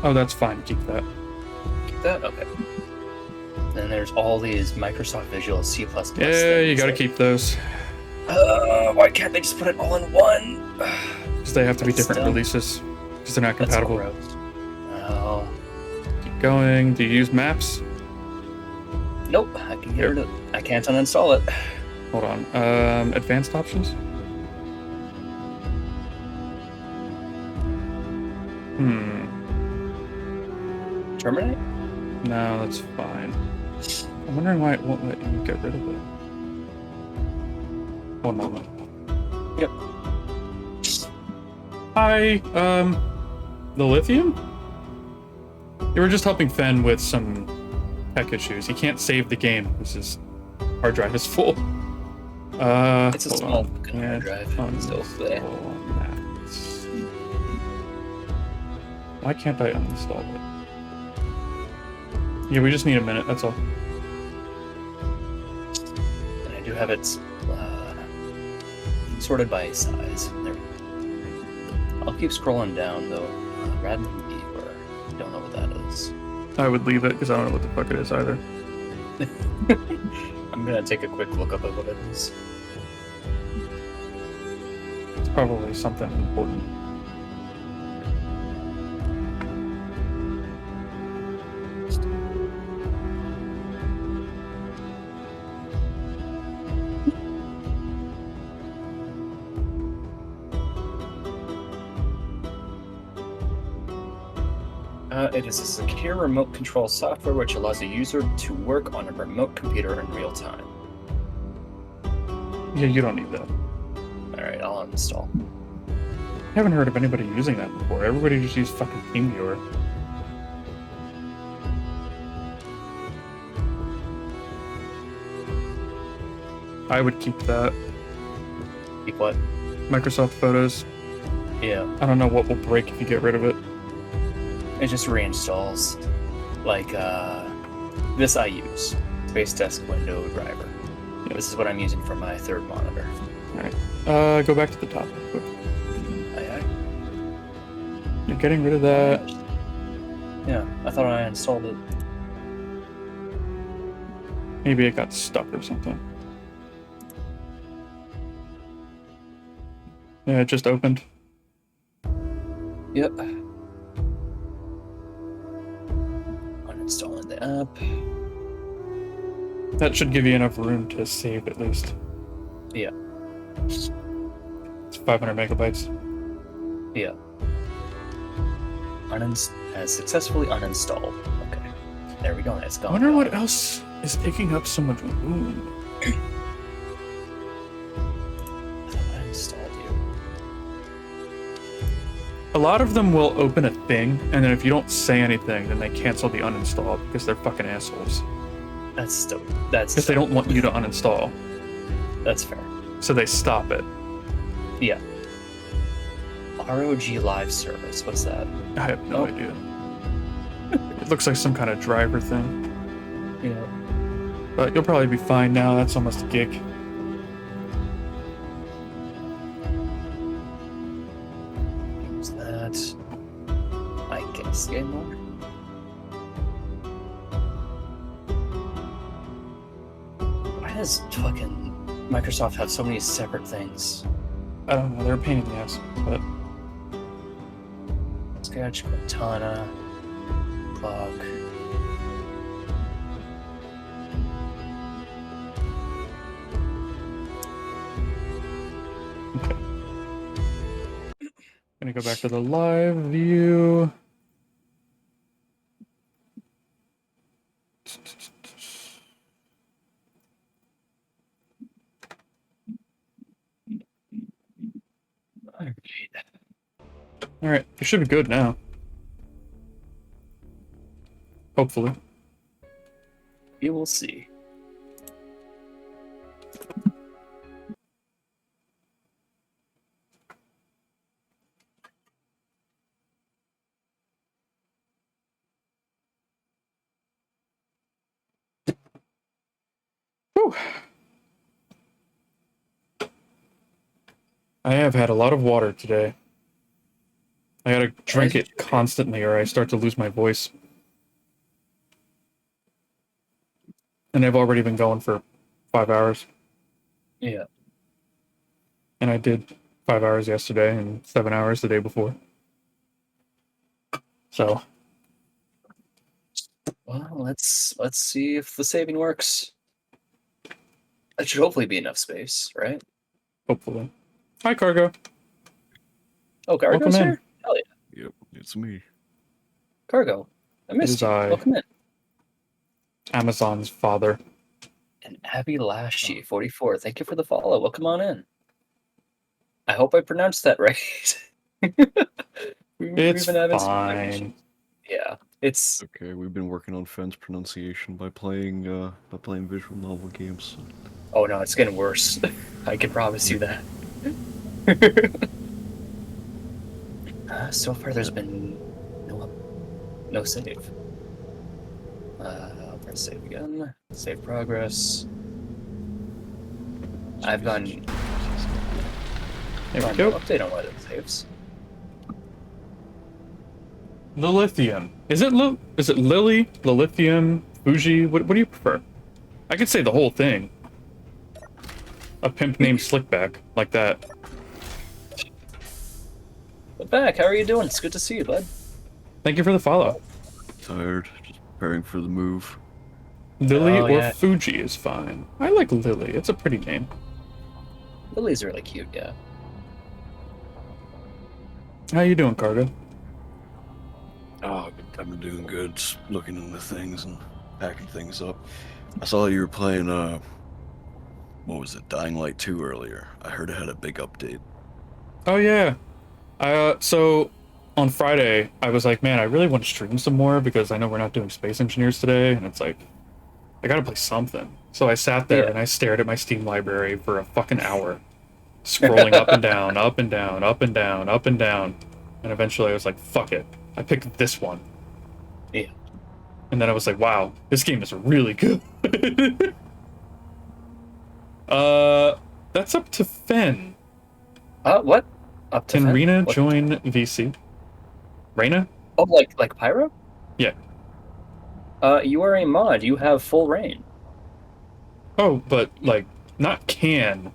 Oh, that's fine. Keep that. Keep that? Okay. Then there's all these Microsoft Visual C++. Yeah, you gotta that- keep those. Why can't they just put it all in one? Because they have to be That's different dumb. releases. Because they're not That's compatible. gross. Oh. Keep going. Do you use maps? Nope. I can get rid of it. I can't uninstall it. Hold on. Advanced options? Terminate? No, that's fine. I'm wondering why it won't let you get rid of it. One moment. Yep. Hi, the lithium? You were just helping Fen with some tech issues. He can't save the game because his hard drive is full. It's a hold small on. fucking hard drive. So, Uninstall that. Why can't I uninstall it? Yeah, we just need a minute, that's all. and I do have it sorted by size. There. I'll keep scrolling down though. Radman Beaver. Don't know what that is. I would leave it because I don't know what the fuck it is either. I'm gonna take a quick look up at what it is. It's probably something important. It is a secure remote control software which allows a user to work on a remote computer in real time. Yeah, you don't need that. Alright, I'll uninstall. I haven't heard of anybody using that before. Everybody just used fucking TeamViewer. I would keep that. Keep what? Microsoft Photos. Yeah. I don't know what will break if you get rid of it. It just reinstalls. Like, this I use. Space Desk Window Driver. Yep. This is what I'm using for my third monitor. Alright. Go back to the top. Quick. Aye, You're getting rid of that. aye. Yeah, I thought I installed it. Maybe it got stuck or something. Yeah, it just opened. Yep. Uninstalling the app. That should give you enough room to save at least. Yeah. It's 500 megabytes. Yeah. Has successfully uninstalled. Okay. There we go. It's I gone. wonder what else is taking up so much room. I thought I installed you. A lot of them will open a thing, and then if you don't say anything, then they cancel the uninstall because they're fucking assholes. That's still. That's. Because they don't want you to uninstall, That's fair. so they stop it. Yeah. ROG Live Service. What's that? I have no Oh. idea. It looks like some kind of driver thing. Yeah. But you'll probably be fine now. That's almost a gig. Use that. I guess game mode. Why does fucking Microsoft have so many separate things? I don't know. They're a pain in the ass. But Sketch, Cortana, clock. gonna go back to the live view. All right, it should be good now. Hopefully. We will see. Whew. I have had a lot of water today. I gotta drink it constantly or I start to lose my voice. And I've already been going for 5 hours. Yeah. And I did 5 hours yesterday and 7 hours the day before. So. Well, let's see if the saving works. That should hopefully be enough space, right? Hopefully. Hi, Cargo. Oh, Cargo's Welcome in. here? Hell yeah. Yep, it's me. Cargo. I missed is you. I. Welcome in. Amazon's father. And Abby Lashy, 44. Thank you for the follow. Welcome on in. I hope I pronounced that right. It's been having some fine. issues. Yeah, it's Okay, we've been working on French pronunciation by playing visual novel games. Oh no, it's getting worse. I can promise you that. So far, there's been no save. I'll press save again. Save progress. I've gone. There we No go. update on what it saves. Lilithium. Is it Lily? Lilithium? Fuji? What do you prefer? I could say the whole thing. A pimp named Slickback, like that. But back, how are you doing? It's good to see you, bud. Thank you for the follow. Tired, just preparing for the move. Lily Oh, or yeah. Fuji is fine. I like Lily. It's a pretty name. Lily's really cute, yeah. How you doing, Cargo? Oh, I've been doing good, just looking into things and packing things up. I saw you were playing, what was it, Dying Light 2 earlier. I heard it had a big update. Oh yeah. So on Friday, I was like, man, I really want to stream some more because I know we're not doing Space Engineers today, and it's like, I gotta play something. So I sat there and I stared at my Steam library for a fucking hour, scrolling up and down, up and down, up and down, up and down, and eventually I was like, fuck it. I picked this one. Yeah. And then I was like, wow, this game is really good. That's up to Fen. What? Up to Can Fen? Rena What? join VC? Rena? Oh, like Pyro? Yeah. You are a mod. You have full reign. Oh, but like, not can.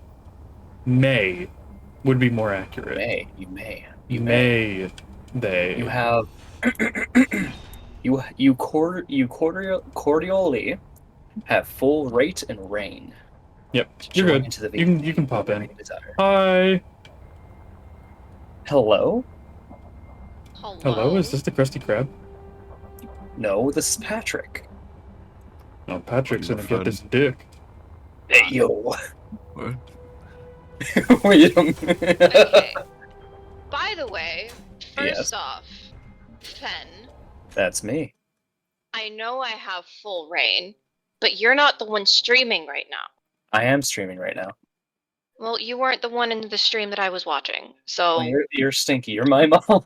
May would be more accurate. You may. May. They. You have. you cordially have full rate and reign. Yep. You're Join good. into the You can pop in. desire. Hi. Hello? Hello. Is this the Krusty Krab? No, this is Patrick. No, Patrick's You're gonna get fun. this dick. Hey, yo. What? Wait, Okay. By the way, first Yes. off, Fen, That's me. I know I have full reign, but you're not the one streaming right now. I am streaming right now. Well, you weren't the one in the stream that I was watching, so. Oh, you're stinky. You're my mom.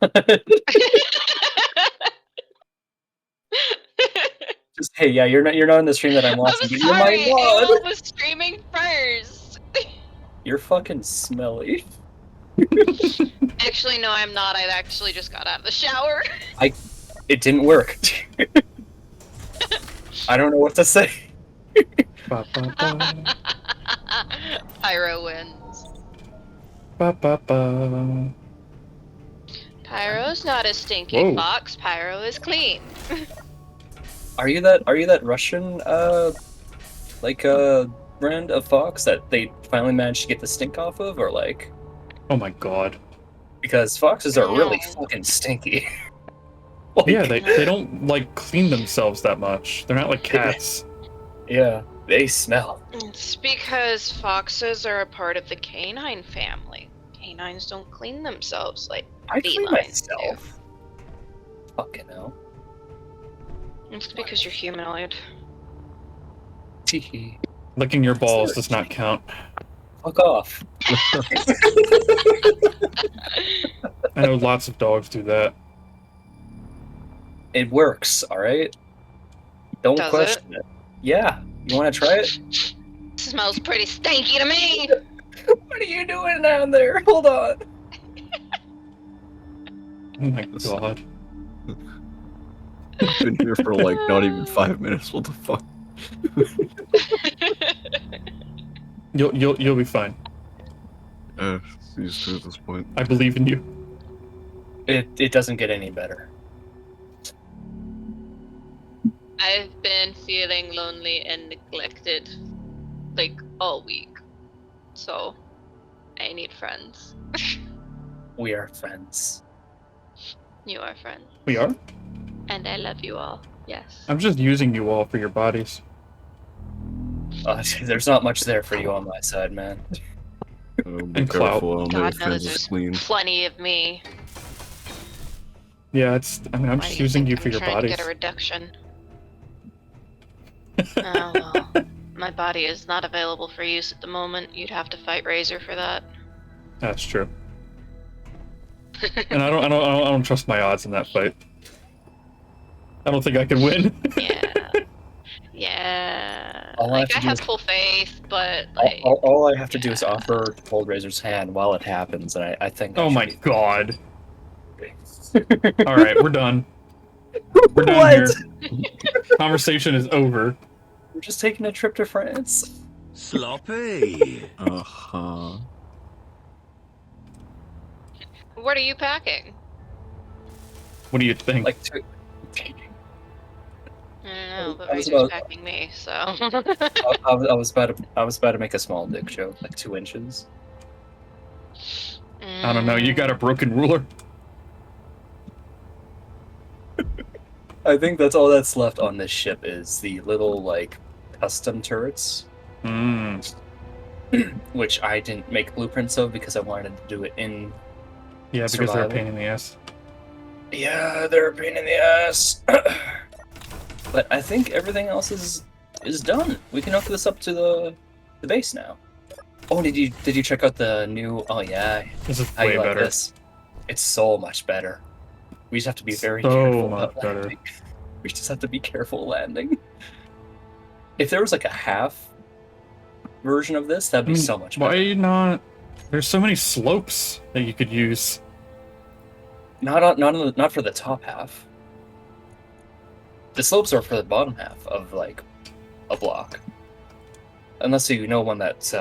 Just hey, yeah, you're not in the stream that I'm watching, I'm but sorry, you're my Abel mod. was streaming first. You're fucking smelly. Actually, no, I'm not. I actually just got out of the shower. It didn't work. I don't know what to say. Ba, ba, ba. Pyro wins. Ba, ba, ba. Pyro's not a stinky Whoa. fox. Pyro is clean. Are you that Russian brand of fox that they finally managed to get the stink off of, or like? Oh my god. Because foxes are really No. fucking stinky. Yeah, they don't like clean themselves that much. They're not like cats. Yeah, they smell. It's because foxes are a part of the canine family. Canines don't clean themselves like I clean felines do. myself. Fucking hell. It's because you're humanoid. Teehee. Licking your balls does not count. Fuck off. I know lots of dogs do that. It works, alright? Don't Does question it? Yeah. You wanna try it? Smells pretty stanky to me. What are you doing down there? Hold on. Oh my god. I've been here for like not even 5 minutes. What the fuck? You'll be fine. Used to at this point. I believe in you. It doesn't get any better. I've been feeling lonely and neglected like all week. So I need friends. We are friends. You are friends. We are? And I love you all. Yes. I'm just using you all for your bodies. There's not much there for you on my side, man. Be And clout. careful. God my knows friends is there's clean. plenty of me. Yeah, I'm Why just do using think you I'm for your trying bodies. to get a reduction. Oh well. My body is not available for use at the moment. You'd have to fight Razor for that. That's true. And I don't trust my odds in that fight. I don't think I can win. Yeah. Yeah. All I have Like to I do have is- full faith, but like All I have to do is offer to hold Razor's hand while it happens, and I think. I Oh should my be- god. Alright, we're done. We're done What? here. Conversation is over. We're just taking a trip to France. Sloppy. Uh-huh. what are you packing? What do you think? Like, two... I don't know, but I was Razor's about- packing me, so I was about to make a small dick joke, like 2 inches. I don't know, you got a broken ruler? I think that's all that's left on this ship is the little like custom turrets, Mmm. which I didn't make blueprints of because I wanted to do it in. Yeah, because they're a Survival. pain in the ass. Yeah, they're a pain in the ass. But I think everything else is done. We can hook this up to the base now. Oh, did you check out the new? Oh yeah, This is how way you like better. this? It's so much better. We just have to be very So careful much about better. landing. We just have to be careful landing. If there was like a half version of this, that'd be so much better. Why not? There's so many slopes that you could use. Not for the top half. The slopes are for the bottom half of like a block, unless you know one that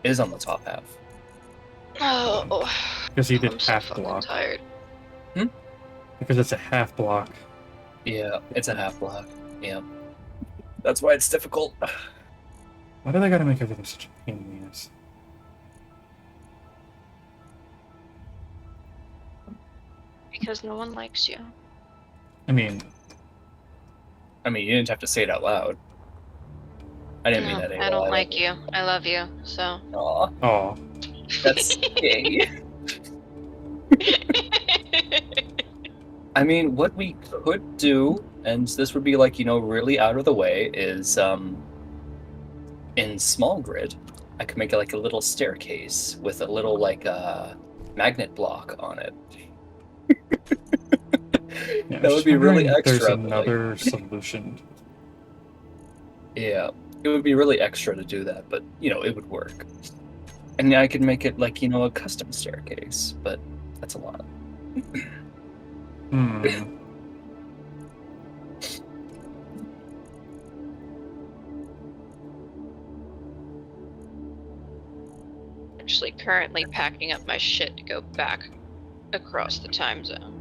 is on the top half. Oh, Because you did I'm so half fucking block. tired. Because it's a half block. Yeah, it's a half block. Yeah, that's why it's difficult. Why do they gotta make everything such a pain in the ass? Because no one likes you. I mean, I mean, you didn't have to say it out loud. I didn't mean No, that. I don't like you. I love you. So. Aw, aw. that's gay. I mean, what we could do, and this would be like, really out of the way, is in small grid, I could make it like a little staircase with a little like magnet block on it. Yeah, That I'm would be just really wondering if extra, There's but, like- another solution. Yeah, it would be really extra to do that, but it would work. And I could make it like, a custom staircase, but that's a lot. Hmm. Actually, currently packing up my shit to go back across the time zone.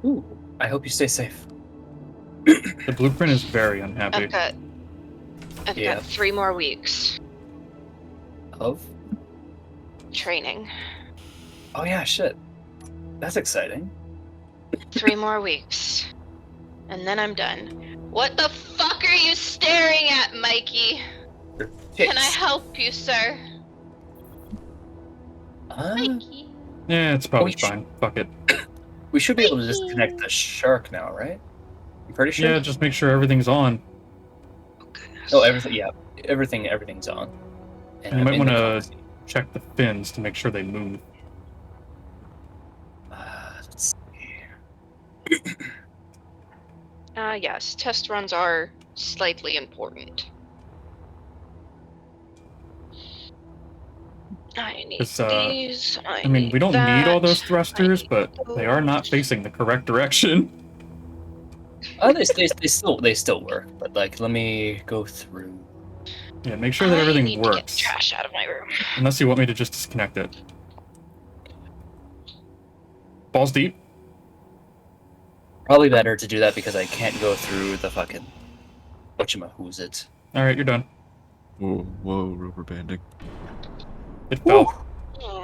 Ooh, I hope you stay safe. The blueprint is very unhappy. I've Yeah. got 3 more weeks Of? training. Oh yeah, shit. That's exciting. 3 more weeks. And then I'm done. What the fuck are you staring at, Mikey? Can I help you, sir? Mikey. Yeah, it's probably We sh- fine. Fuck it. We should be able to disconnect the shark now, right? I'm pretty sure. Yeah, just make sure everything's on. Oh, goodness. Oh, everything. Yeah, everything's on. And You I'm might in want the to cockpit. check the fins to make sure they move. Let's see. Yes, test runs are slightly important. I need It's, these. I mean, we don't need all those thrusters, need but they are not facing the correct direction. They still work, but like, let me go through. Yeah, make sure that everything need to get works. trash out of my room. Unless you want me to just disconnect it. Balls deep. Probably better to do that because I can't go through the fucking whatchamahoo's it. All right, you're done. Whoa, rubber banding. It fell.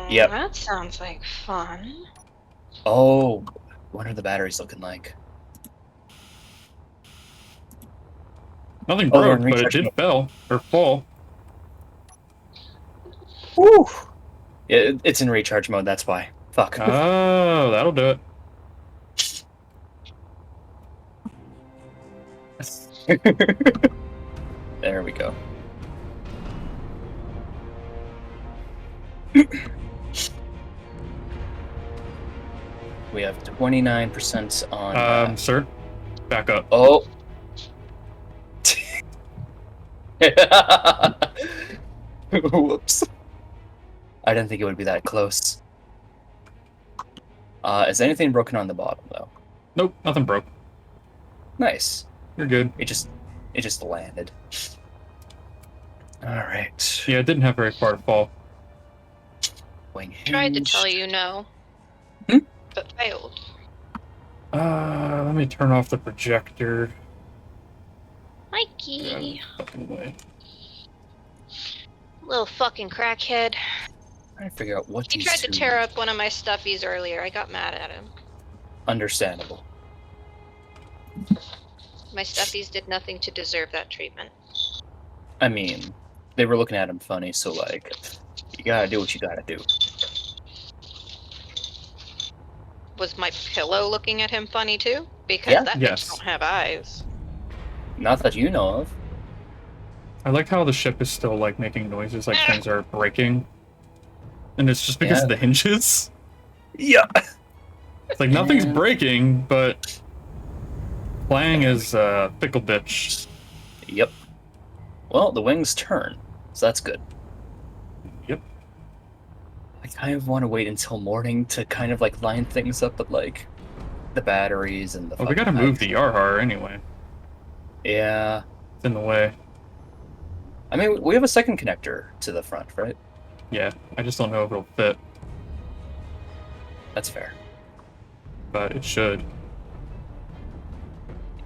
Yep. That sounds like fun. Oh, what are the batteries looking like? Nothing Oh, they're broke, in but it recharge did mode. fell or fall. Woo! Yeah, it's in recharge mode. That's why. Fuck. Oh, that'll do it. There we go. We have 29% on. Sir, back up. Oh. Whoops. I didn't think it would be that close. Is anything broken on the bottom though? Nope, nothing broke. Nice. You're good. It just landed. All right. Yeah, it didn't have very far to fall. Wing Tried to hinged. tell you no. Hmm? But failed. Let me turn off the projector. Mikey. Fucking way. Little fucking crackhead. Trying to figure out what He these tried to two- tear up one of my stuffies earlier. I got mad at him. Understandable. My stuffies did nothing to deserve that treatment. I mean, they were looking at him funny, so like, you gotta do what you gotta do. Was my pillow looking at him funny too? Because Yeah. that Yes. bitch don't have eyes. Not that you know of. I like how the ship is still like making noises like things are breaking. And it's just because Yeah. of the hinges. Yeah. It's like nothing's Yeah. breaking, but playing is pickle bitch. Yep. Well, the wings turn, so that's good. Yep. I kind of want to wait until morning to kind of like line things up, but like the batteries and the. Well, we gotta fucking move the Yarhar anyway. Yeah. It's in the way. I mean, we have a second connector to the front, right? Yeah, I just don't know if it'll fit, That's fair. but it should.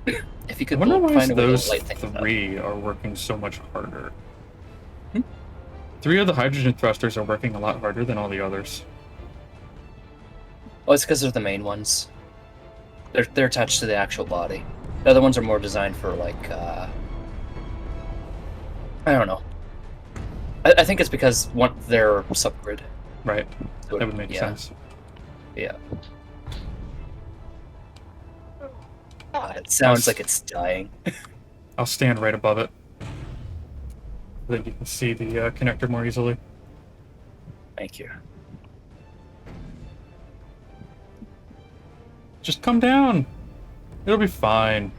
If you I could wonder why find a way to those light things up. 3 are working so much harder. Hmm? 3 of the hydrogen thrusters are working a lot harder than all the others. Oh, it's because they're the main ones. They're attached to the actual body. The other ones are more designed for like I don't know. I think it's because they're subgrid. Right, So that would make yeah, sense. Yeah. It sounds like it's dying. I'll stand right above it. So that you can see the connector more easily. Thank you. Just come down. It'll be fine.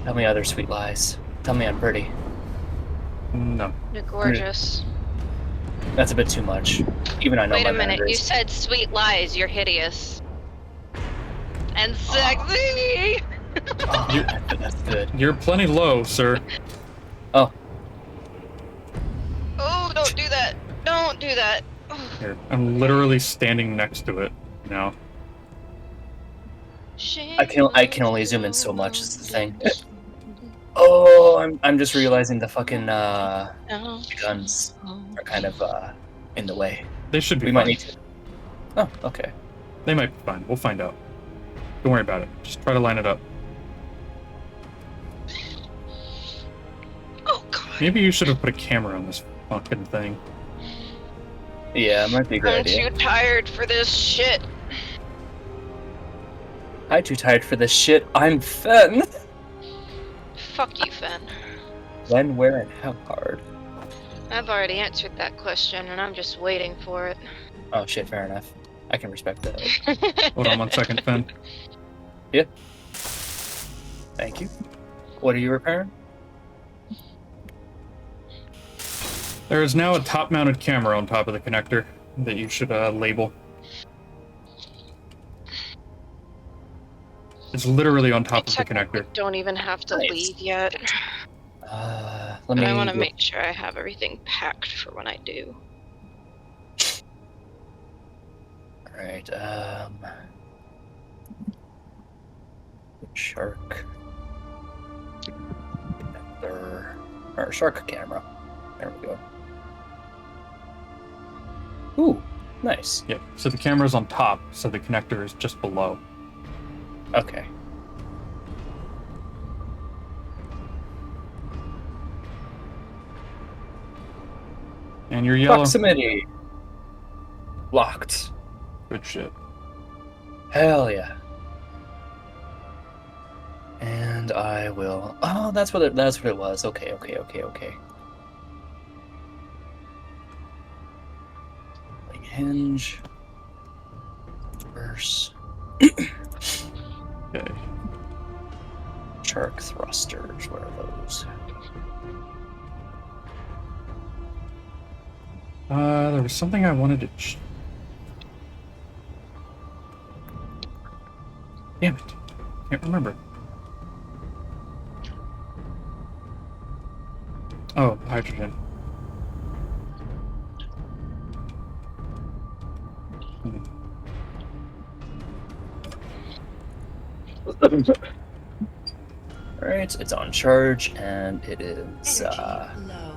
Tell me other sweet lies. Tell me I'm pretty. No. You're gorgeous. That's a bit too much. Even I know Wait my a minute, you boundaries. said sweet lies, you're hideous. And sexy! Oh, that's good. You're plenty low, sir. Oh, Oh, don't do that. Don't do that. Here, I'm literally standing next to it now. I can only zoom in so much is the thing. Oh, I'm just realizing the fucking guns are kind of in the way. They should be We fine. might need to. Oh, okay. They might be fine. We'll find out. Don't worry about it. Just try to line it up. Oh god. Maybe you should have put a camera on this fucking thing. Yeah, it might be a good I'm idea. too tired for this shit. I'm too tired for this shit. I'm Fen. Fuck you, Fen. When, where, and how hard? I've already answered that question, and I'm just waiting for it. Oh shit, fair enough. I can respect that. Hold on 1 second, Finn. Thank you. What are you repairing? There is now a top-mounted camera on top of the connector that you should label. It's literally on top of the connector. Don't even have to Nice. leave yet. Let But me. I want to make sure I have everything packed for when I do. Alright, shark. Or shark camera. There we go. Ooh, nice. Yeah, so the camera's on top, so the connector is just below. Okay. And you're yellow. Proximity. Locked. Good shit. Hell yeah. And I will. Oh, that's what it was. Okay. Like hinge. Reverse. Okay. Shark thrusters. Where are those? There was something I wanted to. Damn it! Can't remember. Oh, hydrogen. Alright, it's on charge and it is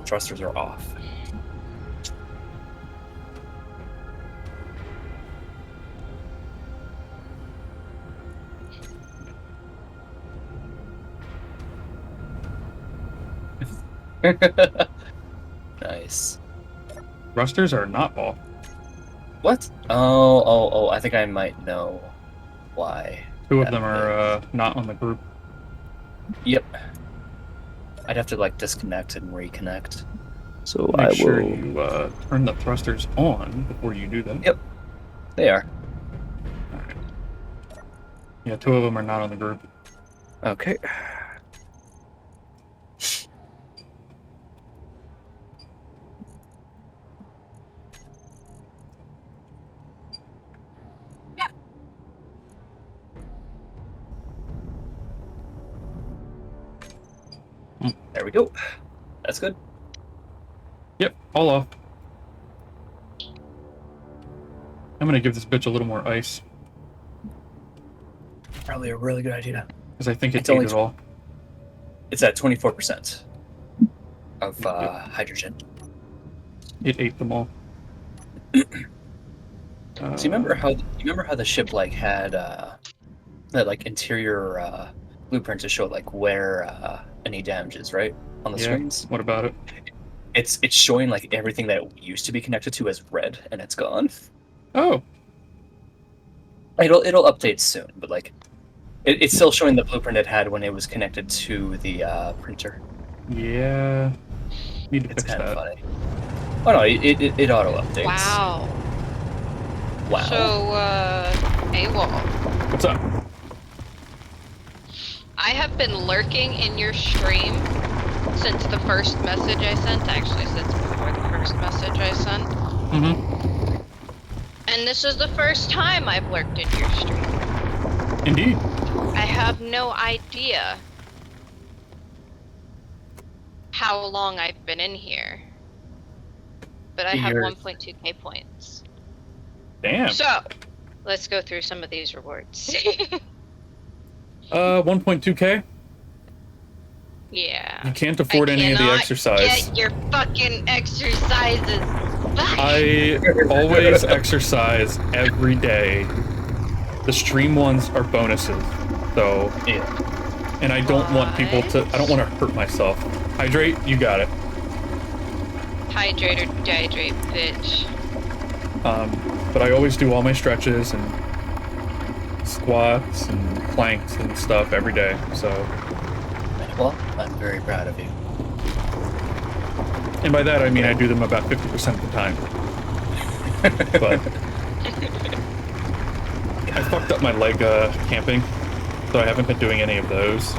thrusters are off. Nice. Thrusters are not off. What? Oh, I think I might know why. Two of them are not on the group. Yep. I'd have to like disconnect and reconnect. So Make sure you turn the thrusters on before you do that. Yep. They are. Alright. Yeah, two of them are not on the group. Okay. There we go. That's good. Yep, all off. I'm gonna give this bitch a little more ice, Probably a really good idea. because I think it It's only ate it all. It's at 24% of hydrogen. It ate them all. So you remember how the ship like had that like interior blueprint to show like where any damage is, right? On the screens. What about it? It's showing like everything that it used to be connected to as red and it's gone. Oh, It'll update soon, but like it's still showing the blueprint it had when it was connected to the printer. yeah. Need to It's fix kind of that. funny. Oh no, it auto updates. Wow. Wow. So, AWOL. What's up? I have been lurking in your stream since the first message I sent. Actually, since before the first message I sent. Mm-hmm. And this is the first time I've lurked in your stream. Indeed. I have no idea how long I've been in here. But I have You're- 1.2k points. Damn. So, let's go through some of these rewards. 1.2k. Yeah. You can't afford any of the cannot exercise. Get your fucking exercises. I always exercise every day. The stream ones are bonuses, so Yeah. and I don't want people to. I don't want to hurt myself. Hydrate, you got it. Hydrate or dehydrate, bitch. But I always do all my stretches and squats and planks and stuff every day. So, Well, I'm very proud of you. and by that I mean I do them about 50% of the time. But I fucked up my leg camping, so I haven't been doing any of those.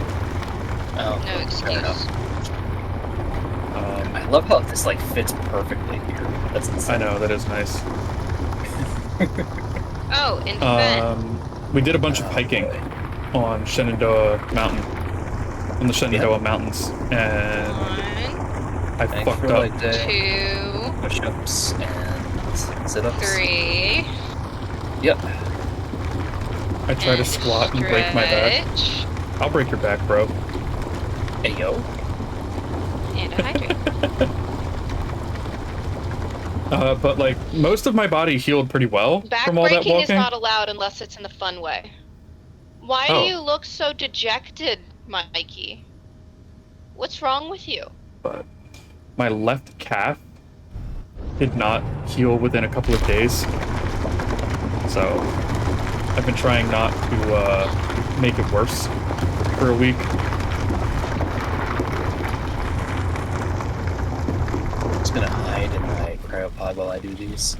Oh, No fair excuse. enough. I love how this like fits perfectly here. That's insane. I know, that is nice. Oh, in defense. We did a bunch of hiking on Shenandoah Mountain, on the Shenandoah Mountains, and One, I Thanks fucked for up. like the 2, push-ups and sit-ups. 3. Yep. I try to squat and break my back. Stretch, I'll break your back, bro. Hey yo. and a hydrate. But like most of my body healed pretty well from all that Backbreaking walking. is not allowed unless it's in the fun way. Why Oh. do you look so dejected, Mikey? What's wrong with you? But my left calf did not heal within a couple of days, so I've been trying not to make it worse for a week. I'm just gonna hide in my cryopod while I do these.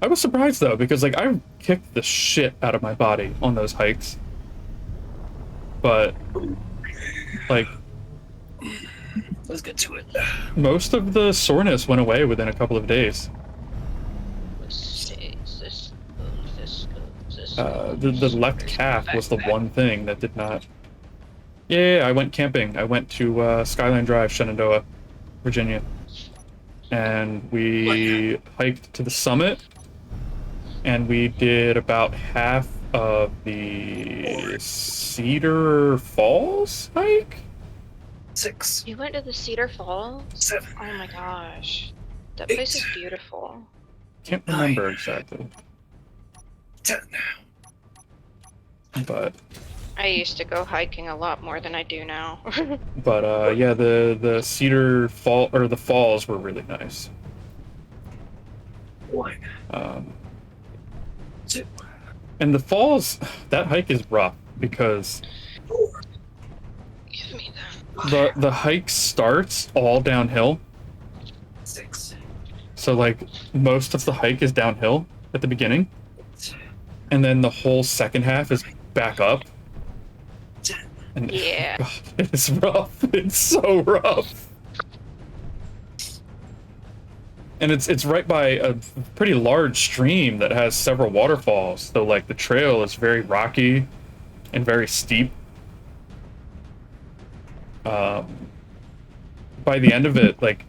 I was surprised though, because like I kicked the shit out of my body on those hikes, but like Let's get to it. most of the soreness went away within a couple of days. The left calf was the one thing that did not. Yeah, I went camping. I went to Skyline Drive, Shenandoah, Virginia, and we hiked to the summit, and we did about half of the Cedar Falls hike. 6, You went to the Cedar Falls? 7, Oh my gosh. That 8. place is beautiful. Can't remember exactly, 10. but I used to go hiking a lot more than I do now. yeah, the Cedar Fall or the falls were really nice. 1, Um, 2, and the falls, that hike is rough because 4, Give me that. the hike starts all downhill. 6, So like most of the hike is downhill at the beginning, and then the whole second half is back up. 10. And Yeah. God, it's rough. It's so rough. And it's right by a pretty large stream that has several waterfalls. So like the trail is very rocky and very steep. By the end of it, like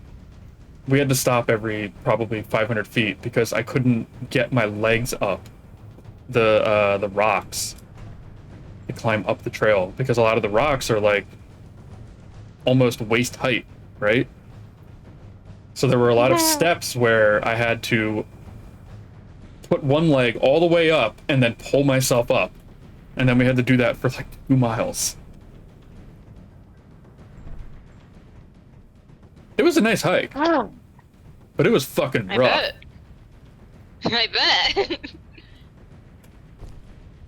we had to stop every probably 500 feet because I couldn't get my legs up the rocks to climb up the trail, because a lot of the rocks are like almost waist height, right? So there were a lot of steps where I had to put one leg all the way up and then pull myself up, and then we had to do that for like 2 miles. It was a nice hike, but it was fucking I rough. bet. I bet.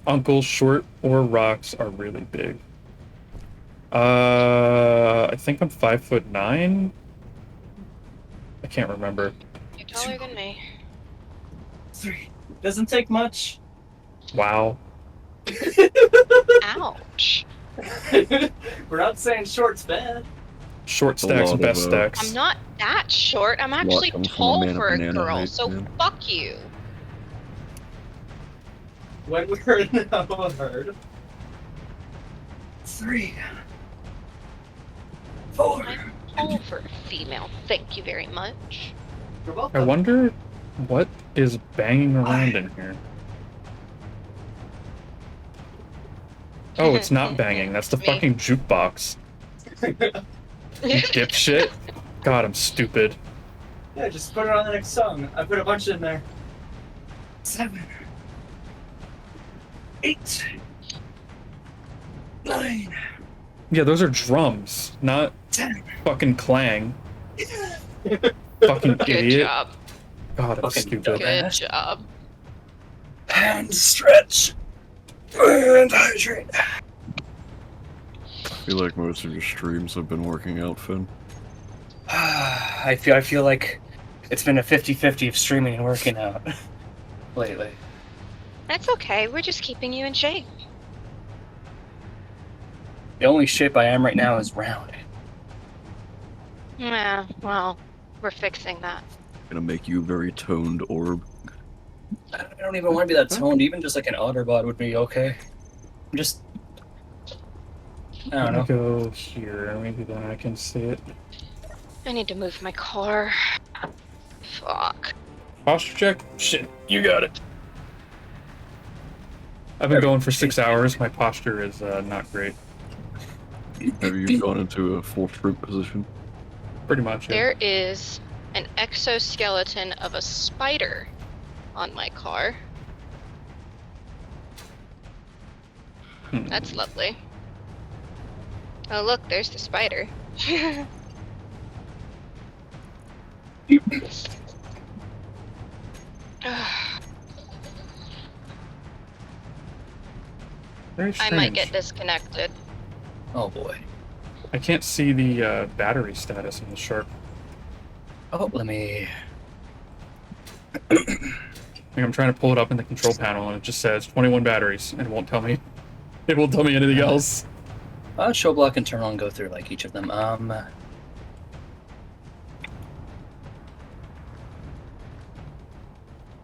Uncle, short or rocks are really big. I think I'm 5'9". I can't remember. You're taller than me. 3. Doesn't take much. Wow. Ouch. We're not saying short's bad. Short A stacks, lot of, best stacks. I'm not that short. I'm actually comes from a tall man of for a banana girl, height, so man. fuck you. When we're in the herd. 3, 4. I'm tall for a female. Thank you very much. You're I welcome. wonder what is banging around in here. Oh, it's not banging. That's the Me. fucking jukebox. You dipshit. God, I'm stupid. Yeah, just put it on the next song. I put a bunch in there. 7, 8, 9, Yeah, those are drums, not 10. fucking clang. Fucking Good idiot. job. God, I'm Fucking stupid. dumb. Good Dumbass. job. And stretch. And hydrate. I feel like most of your streams have been working out, Finn. I feel like it's been a 50-50 of streaming and working out lately. That's okay. We're just keeping you in shape. The only shape I am right now is round. Yeah, well, we're fixing that. Gonna make you a very toned orb. I don't even want to be that toned. Even just like an Otterbot would be okay. I'm just... I don't know. Go here. Maybe then I can see it. I need to move my car. Fuck. Posture check? Shit, you got it. I've been going for 6 hours. My posture is not great. Have you gone into a full sprint position? Pretty much. Yeah. There is an exoskeleton of a spider on my car. That's lovely. Oh look, there's the spider. Very I strange. might get disconnected. Oh boy. I can't see the battery status in the shark. Oh, let me... Like, I'm trying to pull it up in the control panel, and it just says 21 batteries, and it won't tell me. It won't tell me anything else. show block and turn on, go through like each of them.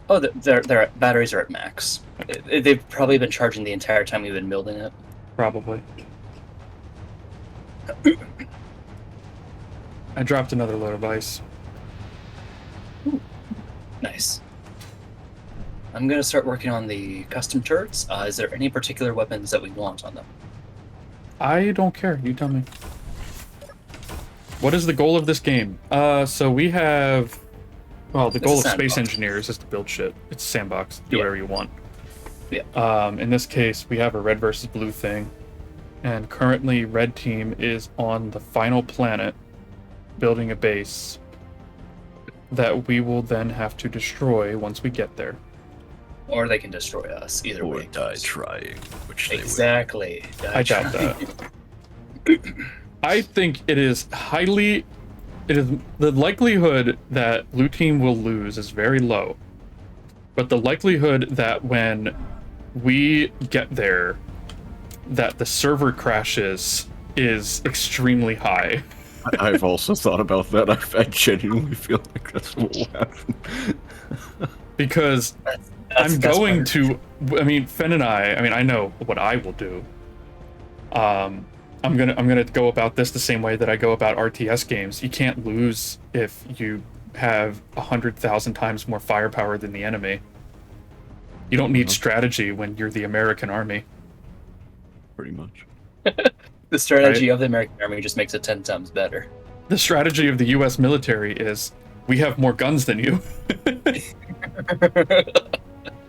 Oh, their batteries are at max. They've probably been charging the entire time we've been building it. Probably. I dropped another load of ice. Nice. I'm gonna start working on the custom turrets. Is there any particular weapons that we want on them? I don't care. You tell me. What is the goal of this game? So we have... Well, the It's goal a of Space sandbox. Engineers is to build shit. It's a sandbox. Do Yeah. whatever you want. Yeah. In this case, we have a red versus blue thing. And currently, red team is on the final planet, building a base that we will then have to destroy once we get there. Or they can destroy us. Either Or way. die trying, which they will. Exactly. I doubt that. I think it is the likelihood that blue team will lose is very low. But the likelihood that when we get there, that the server crashes is extremely high. I've also thought about that. I genuinely feel like that's what will happen. Because I'm going to, I mean, Fen and I know what I will do. I'm gonna go about this the same way that I go about RTS games. You can't lose if you have 100,000 times more firepower than the enemy. You don't need strategy when you're the American army. Pretty much. The strategy of the American Army just makes it 10 times better. The strategy of the US military is we have more guns than you.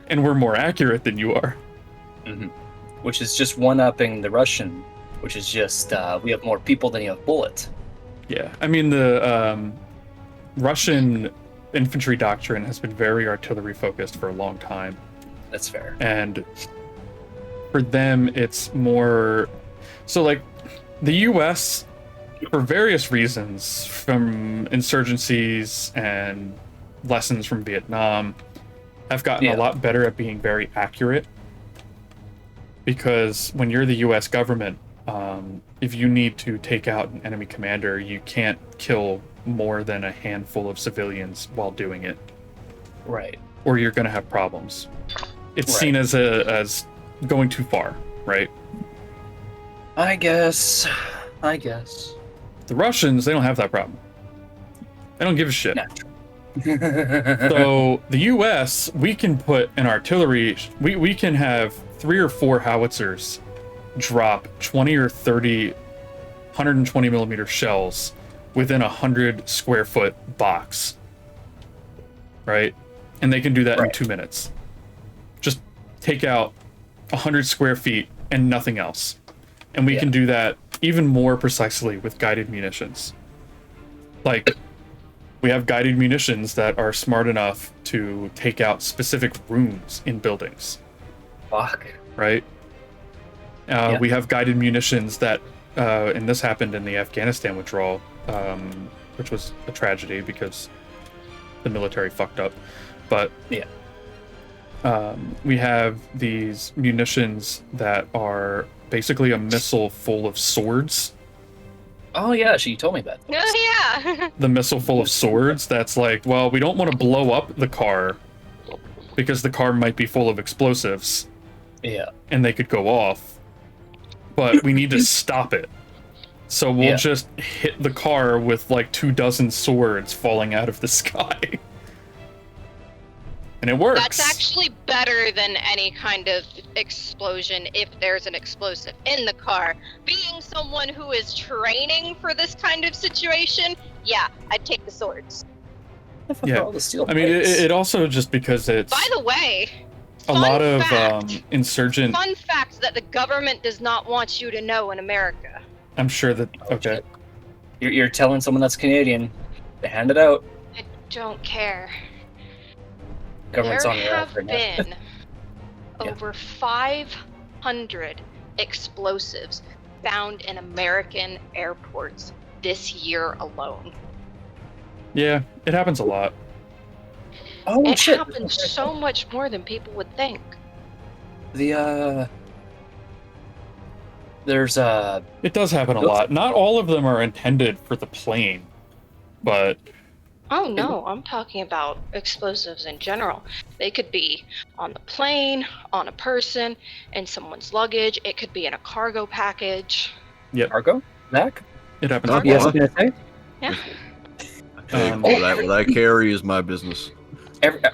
And we're more accurate than you are. Which is just one-upping the Russian, which is just, we have more people than you have bullets. Yeah, I mean, the Russian infantry doctrine has been very artillery focused for a long time. That's fair. And for them, it's more... So, like, the US, for various reasons, from insurgencies and lessons from Vietnam, have gotten a lot better at being very accurate. Because when you're the US government, if you need to take out an enemy commander, you can't kill more than a handful of civilians while doing it. Right. Or you're going to have problems. It's Right. seen as going too far, right? I guess. The Russians, they don't have that problem. They don't give a shit. Natural. So the US, we can put an artillery, we can have 3 or 4 howitzers drop 20 or 30 120 millimeter shells within 100 square foot box, right? And they can do that in 2 minutes. Just take out 100 square feet and nothing else. And we can do that even more precisely with guided munitions. Like, we have guided munitions that are smart enough to take out specific rooms in buildings. Fuck. Right? We have guided munitions that, and this happened in the Afghanistan withdrawal, which was a tragedy because the military fucked up. But we have these munitions that are basically a missile full of swords. Oh yeah, she told me that. Oh yeah. The missile full of swords that's like, well, we don't want to blow up the car because the car might be full of explosives. Yeah. And they could go off. But we need to stop it. So we'll just hit the car with like 24 swords falling out of the sky. And it works. That's actually better than any kind of explosion if there's an explosive in the car. Being someone who is training for this kind of situation, yeah, I'd take the swords. Yeah, All the steel I mean, plates? it also just because it's By the way, a lot of insurgent. Fun fact that the government does not want you to know in America. I'm sure that okay. You're telling someone that's Canadian, they hand it out. I don't care. Government's There on your ass have right now. been over 500 explosives found in American airports this year alone. Yeah, it happens a lot. Oh It shit! happens so much more than people would think. There's It does happen a lot. Not all of them are intended for the plane, but Oh no, I'm talking about explosives in general. They could be on the plane, on a person, in someone's luggage. It could be in a cargo package. cargo. Zach? it happens a Yes, I lot. was gonna say. Yeah. What I carry is my business. Everything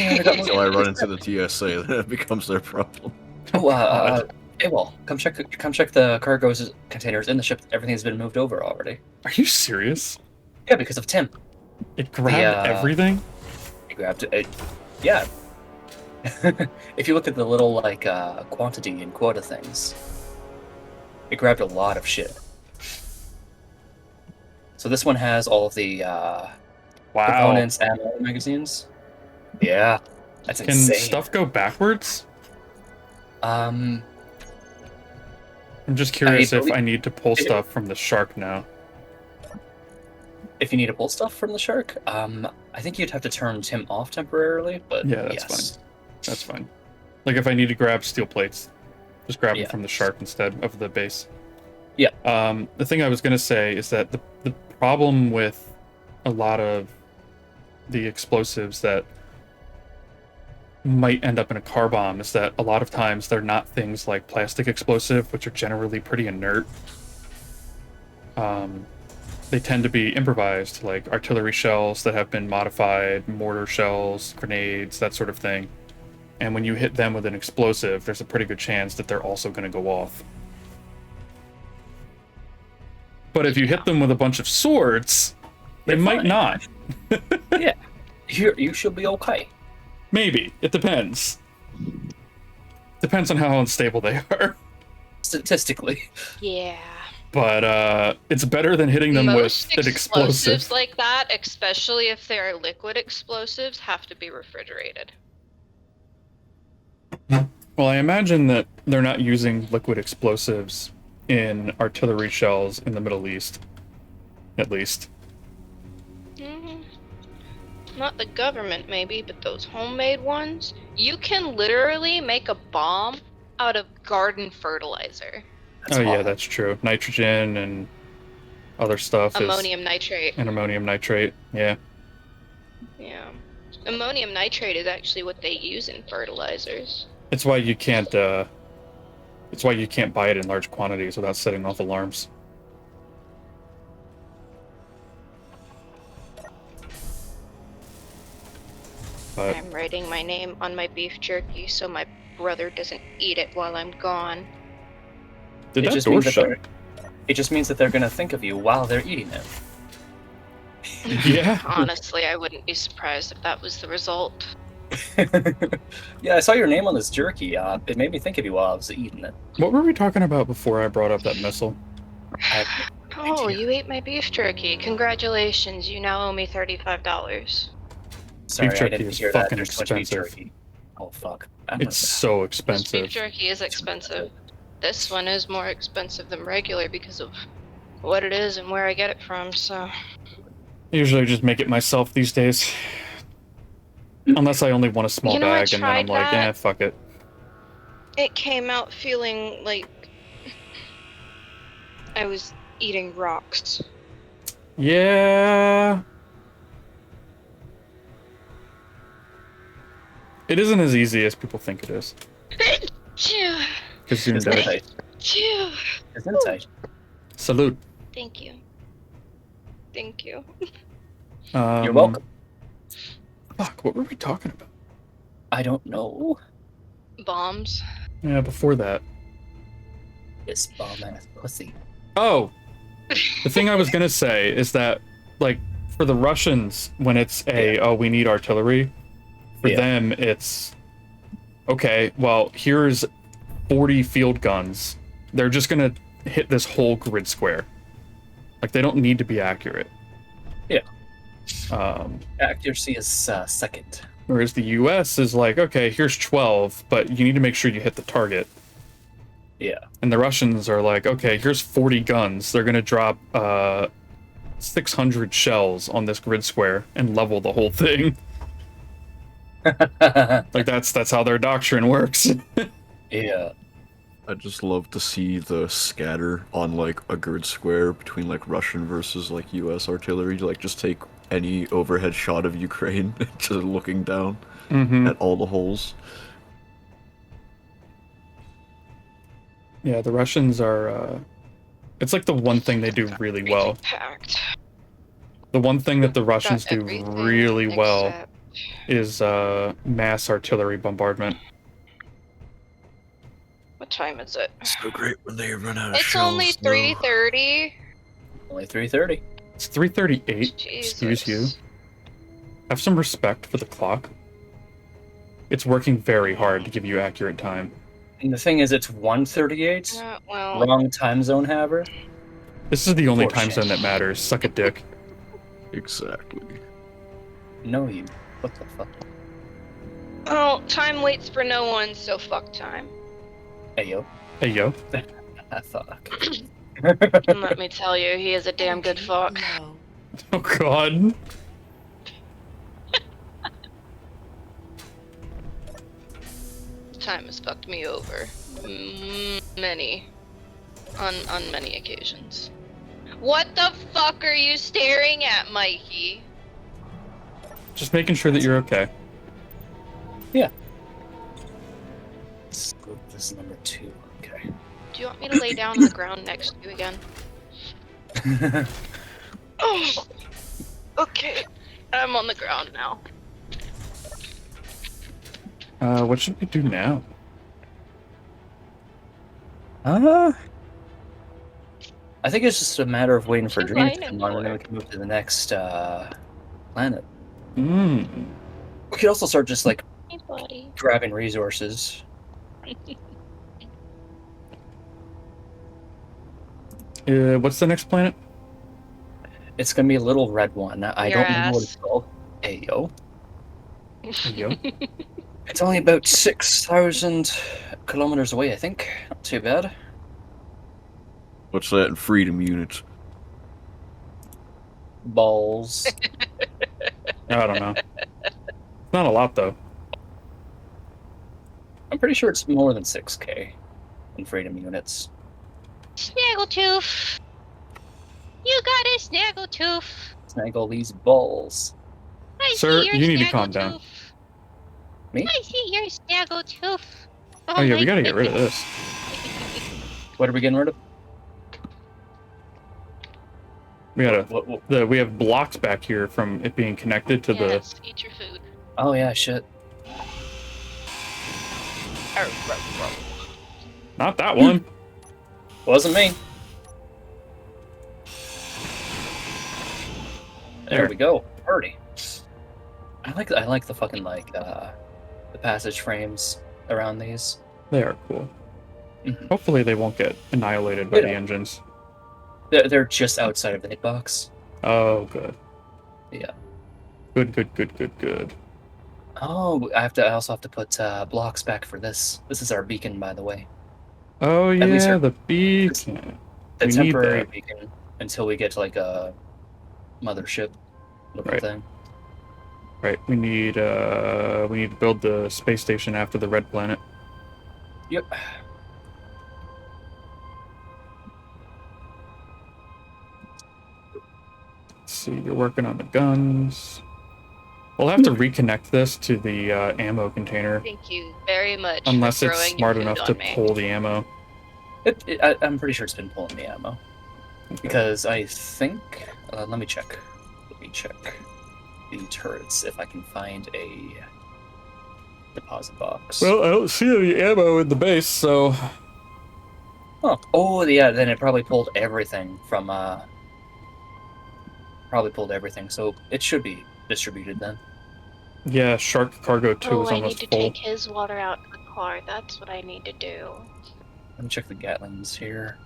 I got. Until I run into the TSA, then it becomes their problem. Hey, well, come check the cargo containers in the ship. Everything's been moved over already. Are you serious? Yeah, because of Tim. It grabbed everything? He grabbed it. Yeah. If you look at the little quantity and quota things, it grabbed a lot of shit. So this one has all of the components, ammo, magazines. Yeah, that's Can insane. stuff go backwards? Um, I'm just curious if believe- I need to pull stuff from the shark now. if you need to pull stuff from the shark, I think you'd have to turn Tim off temporarily. But Yeah, that's yes. fine. That's fine. Like if I need to grab steel plates, just grab them Yeah. from the shark instead of the base. Yeah. The thing I was gonna say is that the problem with a lot of the explosives that might end up in a car bomb is that a lot of times they're not things like plastic explosive, which are generally pretty inert. They tend to be improvised, like artillery shells that have been modified, mortar shells, grenades, that sort of thing. And when you hit them with an explosive, there's a pretty good chance that they're also going to go off. But if you hit them with a bunch of swords, they They're might fine. not. Yeah, you should be okay. Maybe. It depends. Depends on how unstable they are. Statistically. Yeah. But it's better than hitting them Most with an explosives explosive. like that, especially if they're liquid explosives, have to be refrigerated. Well, I imagine that they're not using liquid explosives in artillery shells in the Middle East. At least. Not the government, maybe, but those homemade ones. You can literally make a bomb out of garden fertilizer. That's Yeah, awful. that's true. Nitrogen and other stuff Ammonium nitrate. and ammonium nitrate. Yeah. Yeah. Ammonium nitrate is actually what they use in fertilizers. It's why you can't it's why you can't buy it in large quantities without setting off alarms. But I'm writing my name on my beef jerky so my brother doesn't eat it while I'm gone. did It that just door means that shut? It just means that they're gonna think of you while they're eating it. Yeah. Honestly, I wouldn't be surprised if that was the result. Yeah, I saw your name on this jerky. It made me think of you while I was eating it. What were we talking about before I brought up that missile? Oh, idea. you ate my beef jerky. Congratulations, you now owe me $35. Sorry, I jerky didn't is hear that. fucking There's too much beef expensive. jerky. Oh fuck. I'm It's gonna- so This expensive. beef jerky is expensive. This one is more expensive than regular because of what it is and where I get it from, so... Usually I just make it myself these days. Unless I only want a small You know, I bag, and then I'm tried like, that. fuck it. It came out feeling like... I was eating rocks. Yeah. It isn't as easy as people think it is. Phew. Because you're Isn't it dead. tight? Phew. Isn't it tight? Salute. Thank you. Thank you. You're welcome. Fuck, what were we talking about? I don't know. Bombs. Yeah, before that. This bomb ass pussy. Oh! The thing I was gonna say is that, like, for the Russians, when it's we need artillery, for Yeah. them it's, okay, well, here's 40 field guns. They're just gonna hit this whole grid square. Like, they don't need to be accurate. Yeah. Um, Accuracy is second. whereas the US is like, okay, here's 12, but you need to make sure you hit the target. Yeah. And the Russians are like, okay, here's 40 guns. They're gonna drop 600 shells on this grid square and level the whole thing. Like that's how their doctrine works. Yeah. I just love to see the scatter on like a grid square between like Russian versus like US artillery. Like just take any overhead shot of Ukraine just looking down Mm-hmm. at all the holes. Yeah, the Russians are. It's like the one thing they do really well. Packed. The one thing that the Got Russians do everything really well except- is mass artillery bombardment. What time is it? So great when they run out of It's shells. only though. 3:30. Only 3:30. It's 3:38. Excuse you. Have some respect for the clock. It's working very hard to give you accurate time. And the thing is, it's 1:38. Well, Wrong time zone, haver. This is the only For time shit. zone that matters. Suck a dick. Exactly. No, you. What the fuck? oh, time waits for no one, so fuck time. Hey yo. Hey yo. Fuck. And let me tell you, he is a damn good fuck. Oh god. Time has fucked me over. On many occasions. What the fuck are you staring at, Mikey? Just making sure that you're okay. This is number 2. Okay. Do you want me to lay down on the ground next to you again? Oh, okay. I'm on the ground now. What should we do now? I think it's just a matter of waiting for What you Dream to whining come on, and then for? we can move to the next planet. Hmm. We could also start just like Hey, buddy. grabbing resources. What's the next planet? It's gonna be a little red one. I Your don't know what it's ass. called. Hey yo. Hey yo. It's only about 6,000 kilometers away, I think. Not too bad. What's that in freedom units? Balls. I don't know. Not a lot though. I'm pretty sure it's more than 6K in freedom units. Snaggletooth. You got a snaggletooth. Snaggle these balls. I Sir, see your you need to calm down. snaggletooth. Me? I see your snaggletooth. Oh yeah, we my gotta get rid of goodness. this. What are we getting rid of? We gotta. What? We have blocks back here from it being connected to Yes, eat your food. Oh yeah, shit. Not that one. Wasn't me. There we go. Party. I like the fucking the passage frames around these. They are cool. Mhm. Hopefully they won't get annihilated by the Yeah. engines. They're just outside of the hitbox. Oh, good. Yeah. Good. Oh, I also have to put blocks back for this. This is our beacon, by the way. Oh At least yeah, our- the beacon. The We need temporary that. beacon until we get to like a mothership looking Right. thing. Right. We need to build the space station after the red planet. Yep. Let's see, you're working on the guns. We'll have to reconnect this to the ammo container, Thank you very much unless for it's throwing smart your food enough to on me. pull the ammo. I'm pretty sure it's been pulling the ammo. Because I think... let me check. Let me check the turrets if I can find a deposit box. Well, I don't see any ammo in the base, so Huh. Oh, yeah, then it probably pulled everything from... Probably pulled everything, so it should be distributed then. yeah, Shark Cargo 2 is I need almost to full. take his water out of the car. That's what I need to do. Let me check the Gatlings here.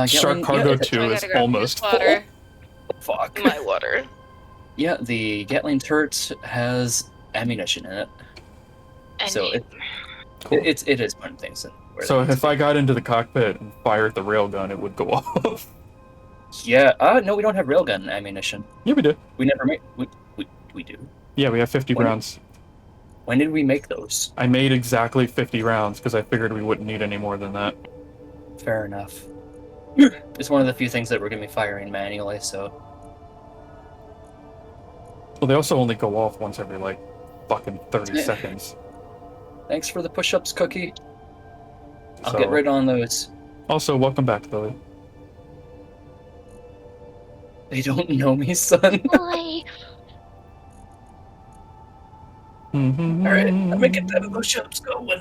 Shark Gatling, Cargo yeah, 2 I is gotta grab almost his water. full. Fuck. My water. Yeah, the Gatling turret has ammunition in it. And So Cool. it is putting things in. Where So they need if to I got into the cockpit and fired the railgun, it would go off. be. Yeah. No, we don't have railgun ammunition. Yeah, we do. We never made. We do. Yeah, we have 50 When- rounds. When did we make those? I made exactly 50 rounds because I figured we wouldn't need any more than that. Fair enough. It's one of the few things that we're gonna be firing manually. So Well, they also only go off once every, like, fucking 30 Yeah. seconds. thanks for the push-ups, Cookie. I'll So- get right on those. Also, welcome back, Billy. They don't know me, son. Boy. All right, I'm making them push-ups going.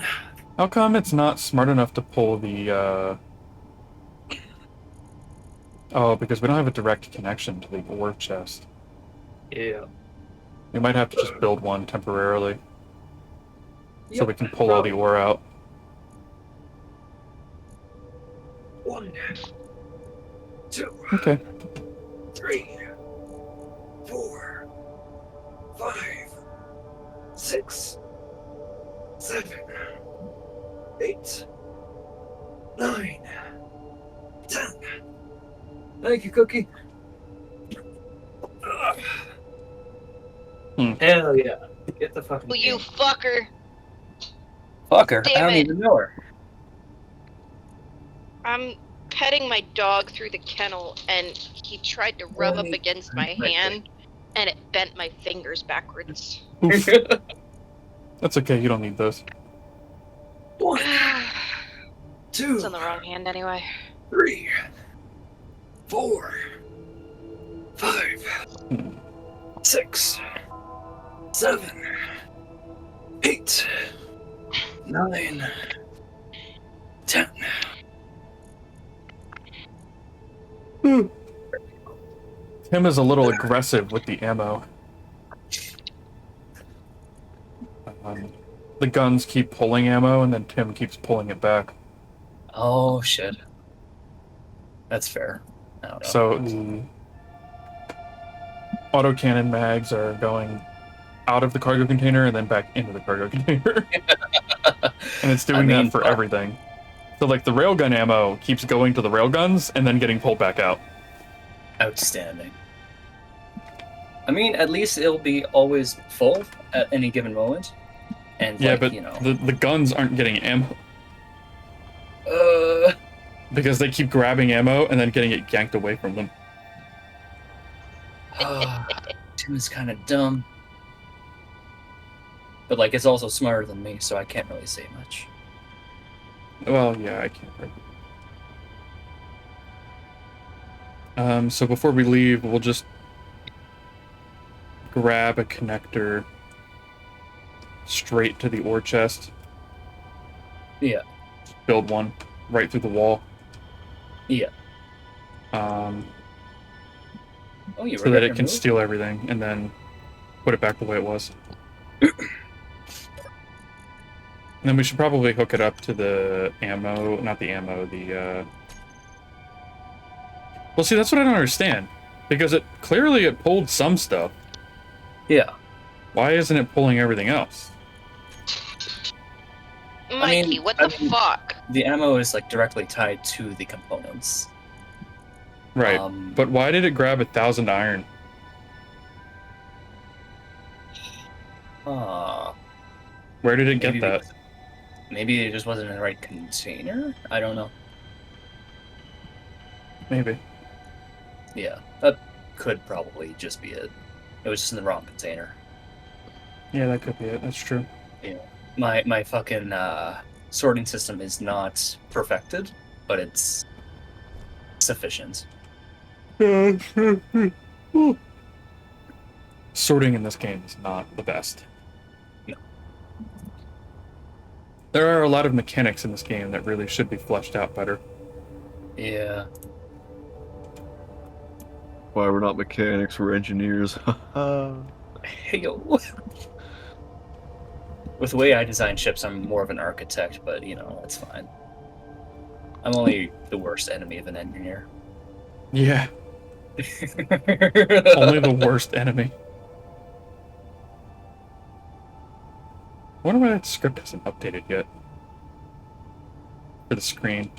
How come it's not smart enough to pull the, Oh, because we don't have a direct connection to the ore chest. Yeah. We might have to just build one temporarily, so Yep. we can pull all the ore out. 1, 2, Okay. 3, 4, 5, 6, 7, 8, 9, 10. Thank you, Cookie. Hell yeah. Get the fucking Well, you game. fucker. Fuck her. I Damn don't it. even know her. I'm petting my dog through the kennel, and he tried to rub up Holy against my crap. hand, and it bent my fingers backwards. Oof. That's okay, you don't need those. 1, It's 2, on the wrong hand anyway. 3, 4, 5, Hmm. 6, 7, 8, 9, 10. Tim is a little aggressive with the ammo. The guns keep pulling ammo, and then Tim keeps pulling it back. Oh shit. That's fair. I don't know. So the autocannon mags are going out of the cargo container and then back into the cargo container. And it's doing I mean, that for fuck. everything. So like the railgun ammo keeps going to the railguns and then getting pulled back out. Outstanding. I mean, at least it'll be always full at any given moment. And Yeah, like, but you know, the guns aren't getting ammo uh, because they keep grabbing ammo and then getting it yanked away from them. Tim is kind of dumb. But like, it's also smarter than me, so I can't really say much. Well, yeah, I can't. So before we leave, we'll just grab a connector straight to the ore chest. Yeah. Just build one right through the wall. Yeah. Oh, you so that it regret can your move? steal everything and then put it back the way it was. And then we should probably hook it up to the ammo, not the ammo, the, Well, see, that's what I don't understand. Because it clearly it pulled some stuff. Yeah. Why isn't it pulling everything else? Mikey, what the fuck? The ammo is like directly tied to the components. Right. But why did it grab 1,000 iron? Where did it get that? Maybe it just wasn't in the right container? I don't know. Maybe. Yeah, that could probably just be it. It was just in the wrong container. Yeah, that could be it. That's true. Yeah. My fucking sorting system is not perfected, but it's sufficient. Sorting in this game is not the best. No. There are a lot of mechanics in this game that really should be fleshed out better. Yeah. Why we're not mechanics, we're engineers. Hey yo. With the way I design ships, I'm more of an architect, but you know, that's fine. I'm only the worst enemy of an engineer. Yeah, only the worst enemy. I wonder why that script hasn't updated yet. For the screen.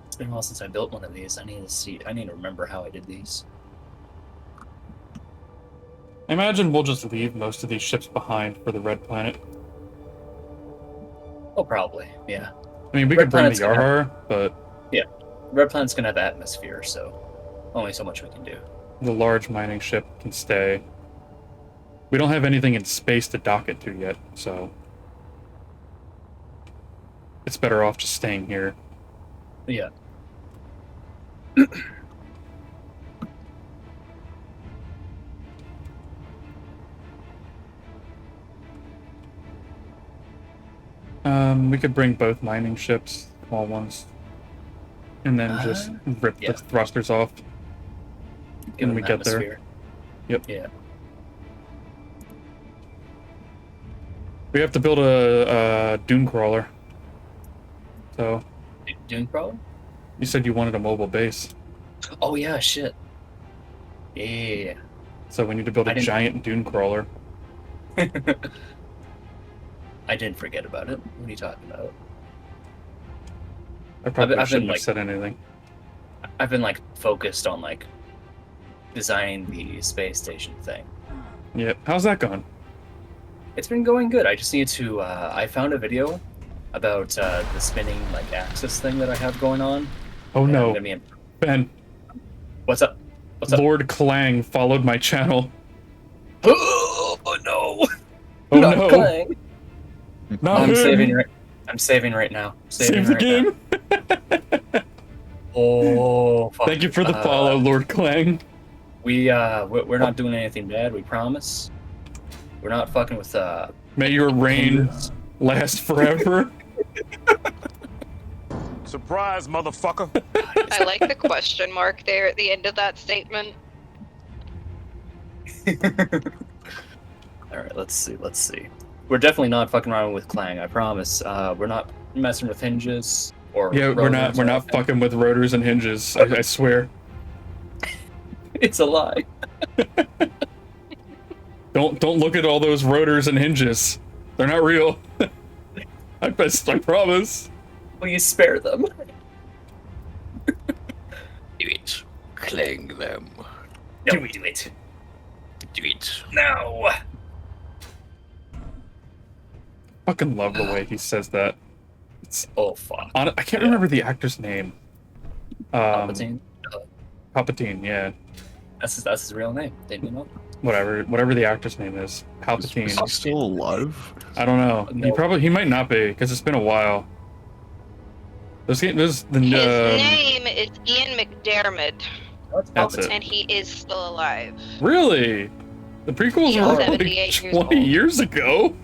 It's been a while since I built one of these. I need to remember how I did these. I imagine we'll just leave most of these ships behind for the Red Planet. Oh, probably. Yeah. I mean, we Red could bring the Planet's gonna Yarhar, but Red Planet's gonna have atmosphere, so only so much we can do. the large mining ship can stay. We don't have anything in space to dock it to yet, so it's better off just staying here. Yeah. We could bring both mining ships, small ones, and then just rip yeah. the thrusters off Give when we them get there. atmosphere. Yep. Yeah. We have to build a dune crawler. So Dune crawler? you said you wanted a mobile base, Oh yeah, shit. Yeah. so we need to build I a didn't- giant dune crawler. I didn't forget about it. What are you talking about? I probably I've been, shouldn't have like- said anything. I've been like focused on like designing the space station thing. Yeah, how's that going? It's been going good. I just need to. I found a video about the spinning like axis thing that I have going on. Oh and I'm no, gonna be Ben! What's up? What's up? Lord Clang followed my channel. Oh no! Oh Not no! playing. Not I'm him. saving right now. Save the game. Oh, fuck. Thank you for the follow, Lord Clang. We're not doing anything bad. We promise. We're not fucking with May your reign last forever. Surprise, motherfucker. I like the question mark there at the end of that statement. All right, let's see. We're definitely not fucking around with Clang. I promise. We're not messing with hinges or. Yeah, we're not. rotors We're or not anything. fucking with rotors and hinges. I swear. It's a lie. Don't look at all those rotors and hinges. They're not real. I promise. Will you spare them? Do it. Clang them. No, we do it. Do it. No. Fucking love the way he says that. It's Oh fuck. I can't remember the actor's name. Palpatine. Palpatine. Yeah. That's his real name. Didn't you know? Whatever the actor's name is. Is he Palpatine. still alive? I don't know. No. He might not be because it's been a while. There's the His name is Ian McDermott, That's it. and he is still alive. Really? The prequels He's were 78 like years 20 old. years ago.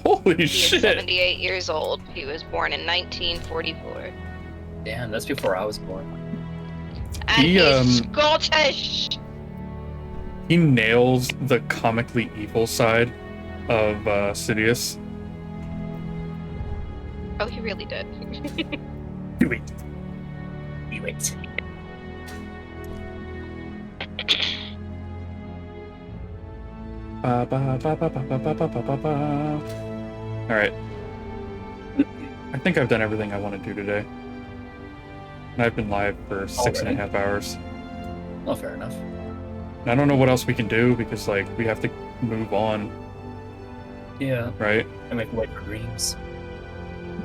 Holy He is shit! 78 years old. He was born in 1944. Damn, that's before I was born. And He, he's Scottish! He nails the comically evil side of Sidious. Oh, he really did. Do it. Do it. Alright. I think I've done everything I want to do today. And I've been live for 6.5 hours. Oh, fair enough. And I don't know what else we can do because, like, we have to move on, Yeah. right? And we can wait for dreams.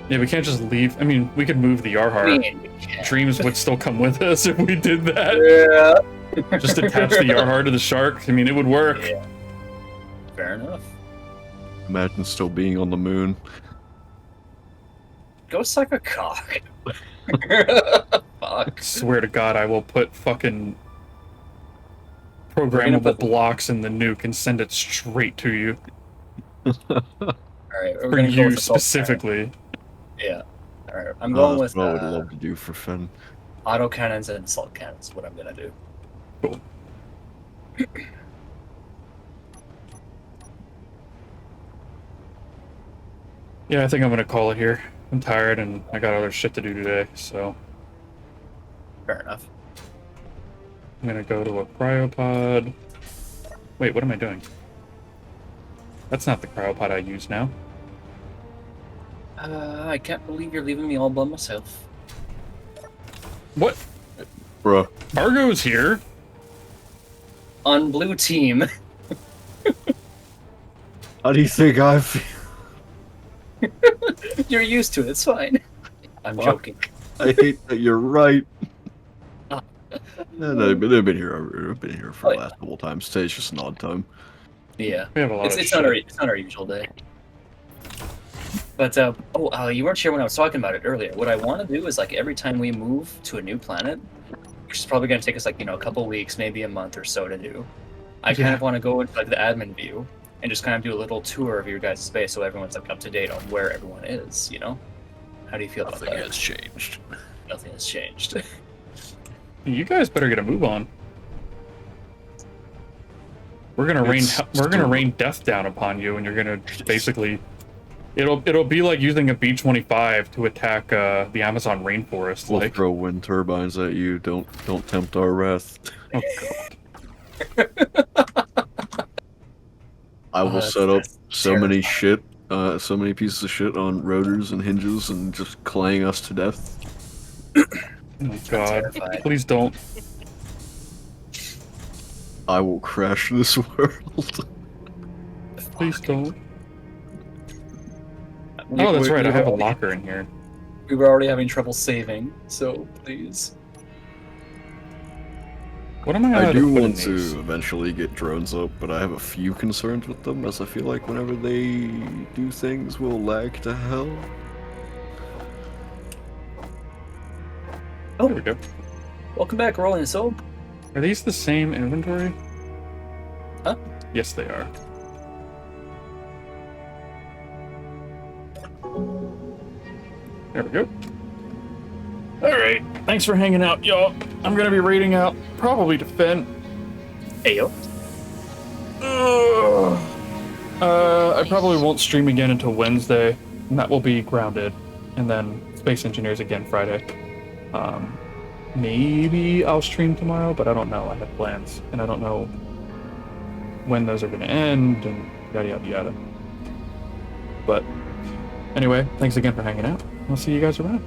Yeah, we can't just leave. I mean, we could move the Yarhar. Dreams would still come with us if we did that. Yeah. Just attach the Yarhar to the shark. I mean, it would work. Yeah. Fair enough. Imagine still being on the moon. Go suck a cock. Fuck. Swear to God, I will put fucking gonna programmable put- blocks in the nuke and send it straight to you. Alright, we're For gonna go you with assault specifically. cannon. Yeah. Alright, I'm going That's with what I would love to do for fun. auto cannons and assault cannons. What I'm gonna do. Cool. Yeah, I think I'm gonna call it here. I'm tired and I got other shit to do today, so Fair enough. I'm gonna go to a cryopod. Wait, what am I doing? That's not the cryopod I use now. I can't believe you're leaving me all by myself. What? Bruh. Argo's here? On blue team. How do you think I feel? You're used to it, it's fine. I'm Fuck. joking. I hate that you're right. Ah. No, they've been here. I've been here for Oh, the yeah. last couple times. Today's just an odd time. Yeah. We have a lot of It's shit. not our usual day. But you weren't sure when I was talking about it earlier. What I want to do is like every time we move to a new planet, which is probably going to take us like a couple weeks, maybe a month or so to do. I kind Yeah. of want to go into like the admin view and just kind of do a little tour of your guys' space so everyone's like up to date on where everyone is. You know, how do you feel about Nothing that? has changed. Nothing has changed. You guys better get a move on. We're gonna It's rain death down upon you, and you're gonna basically. It'll be like using a B-25 to attack the Amazon rainforest. We'll Like, throw wind turbines at you. Don't tempt our wrath. oh god. I will that's- set up that's so many terrifying. so many pieces of shit on rotors and hinges and just claying us to death. Oh my god. Terrified. Please don't. I will crash this world. Please don't. We- Oh, that's we- right. we I have a were already- locker in here. We were already having trouble saving, so please. What am I I allowed do to put in want these? to eventually get drones up, but I have a few concerns with them, as I feel like whenever they do things, we'll lag to hell. There we go. Welcome back, Rolling Soul. Are these the same inventory? Huh? Yes, they are. There we go. Alright, thanks for hanging out, y'all. I'm gonna be raiding out, probably Defend. Ayo. I probably won't stream again until Wednesday, and that will be Grounded, and then Space Engineers again Friday. Maybe I'll stream tomorrow, but I don't know. I have plans, and I don't know when those are going to end, and yada yada yada. But anyway, thanks again for hanging out. I'll see you guys around.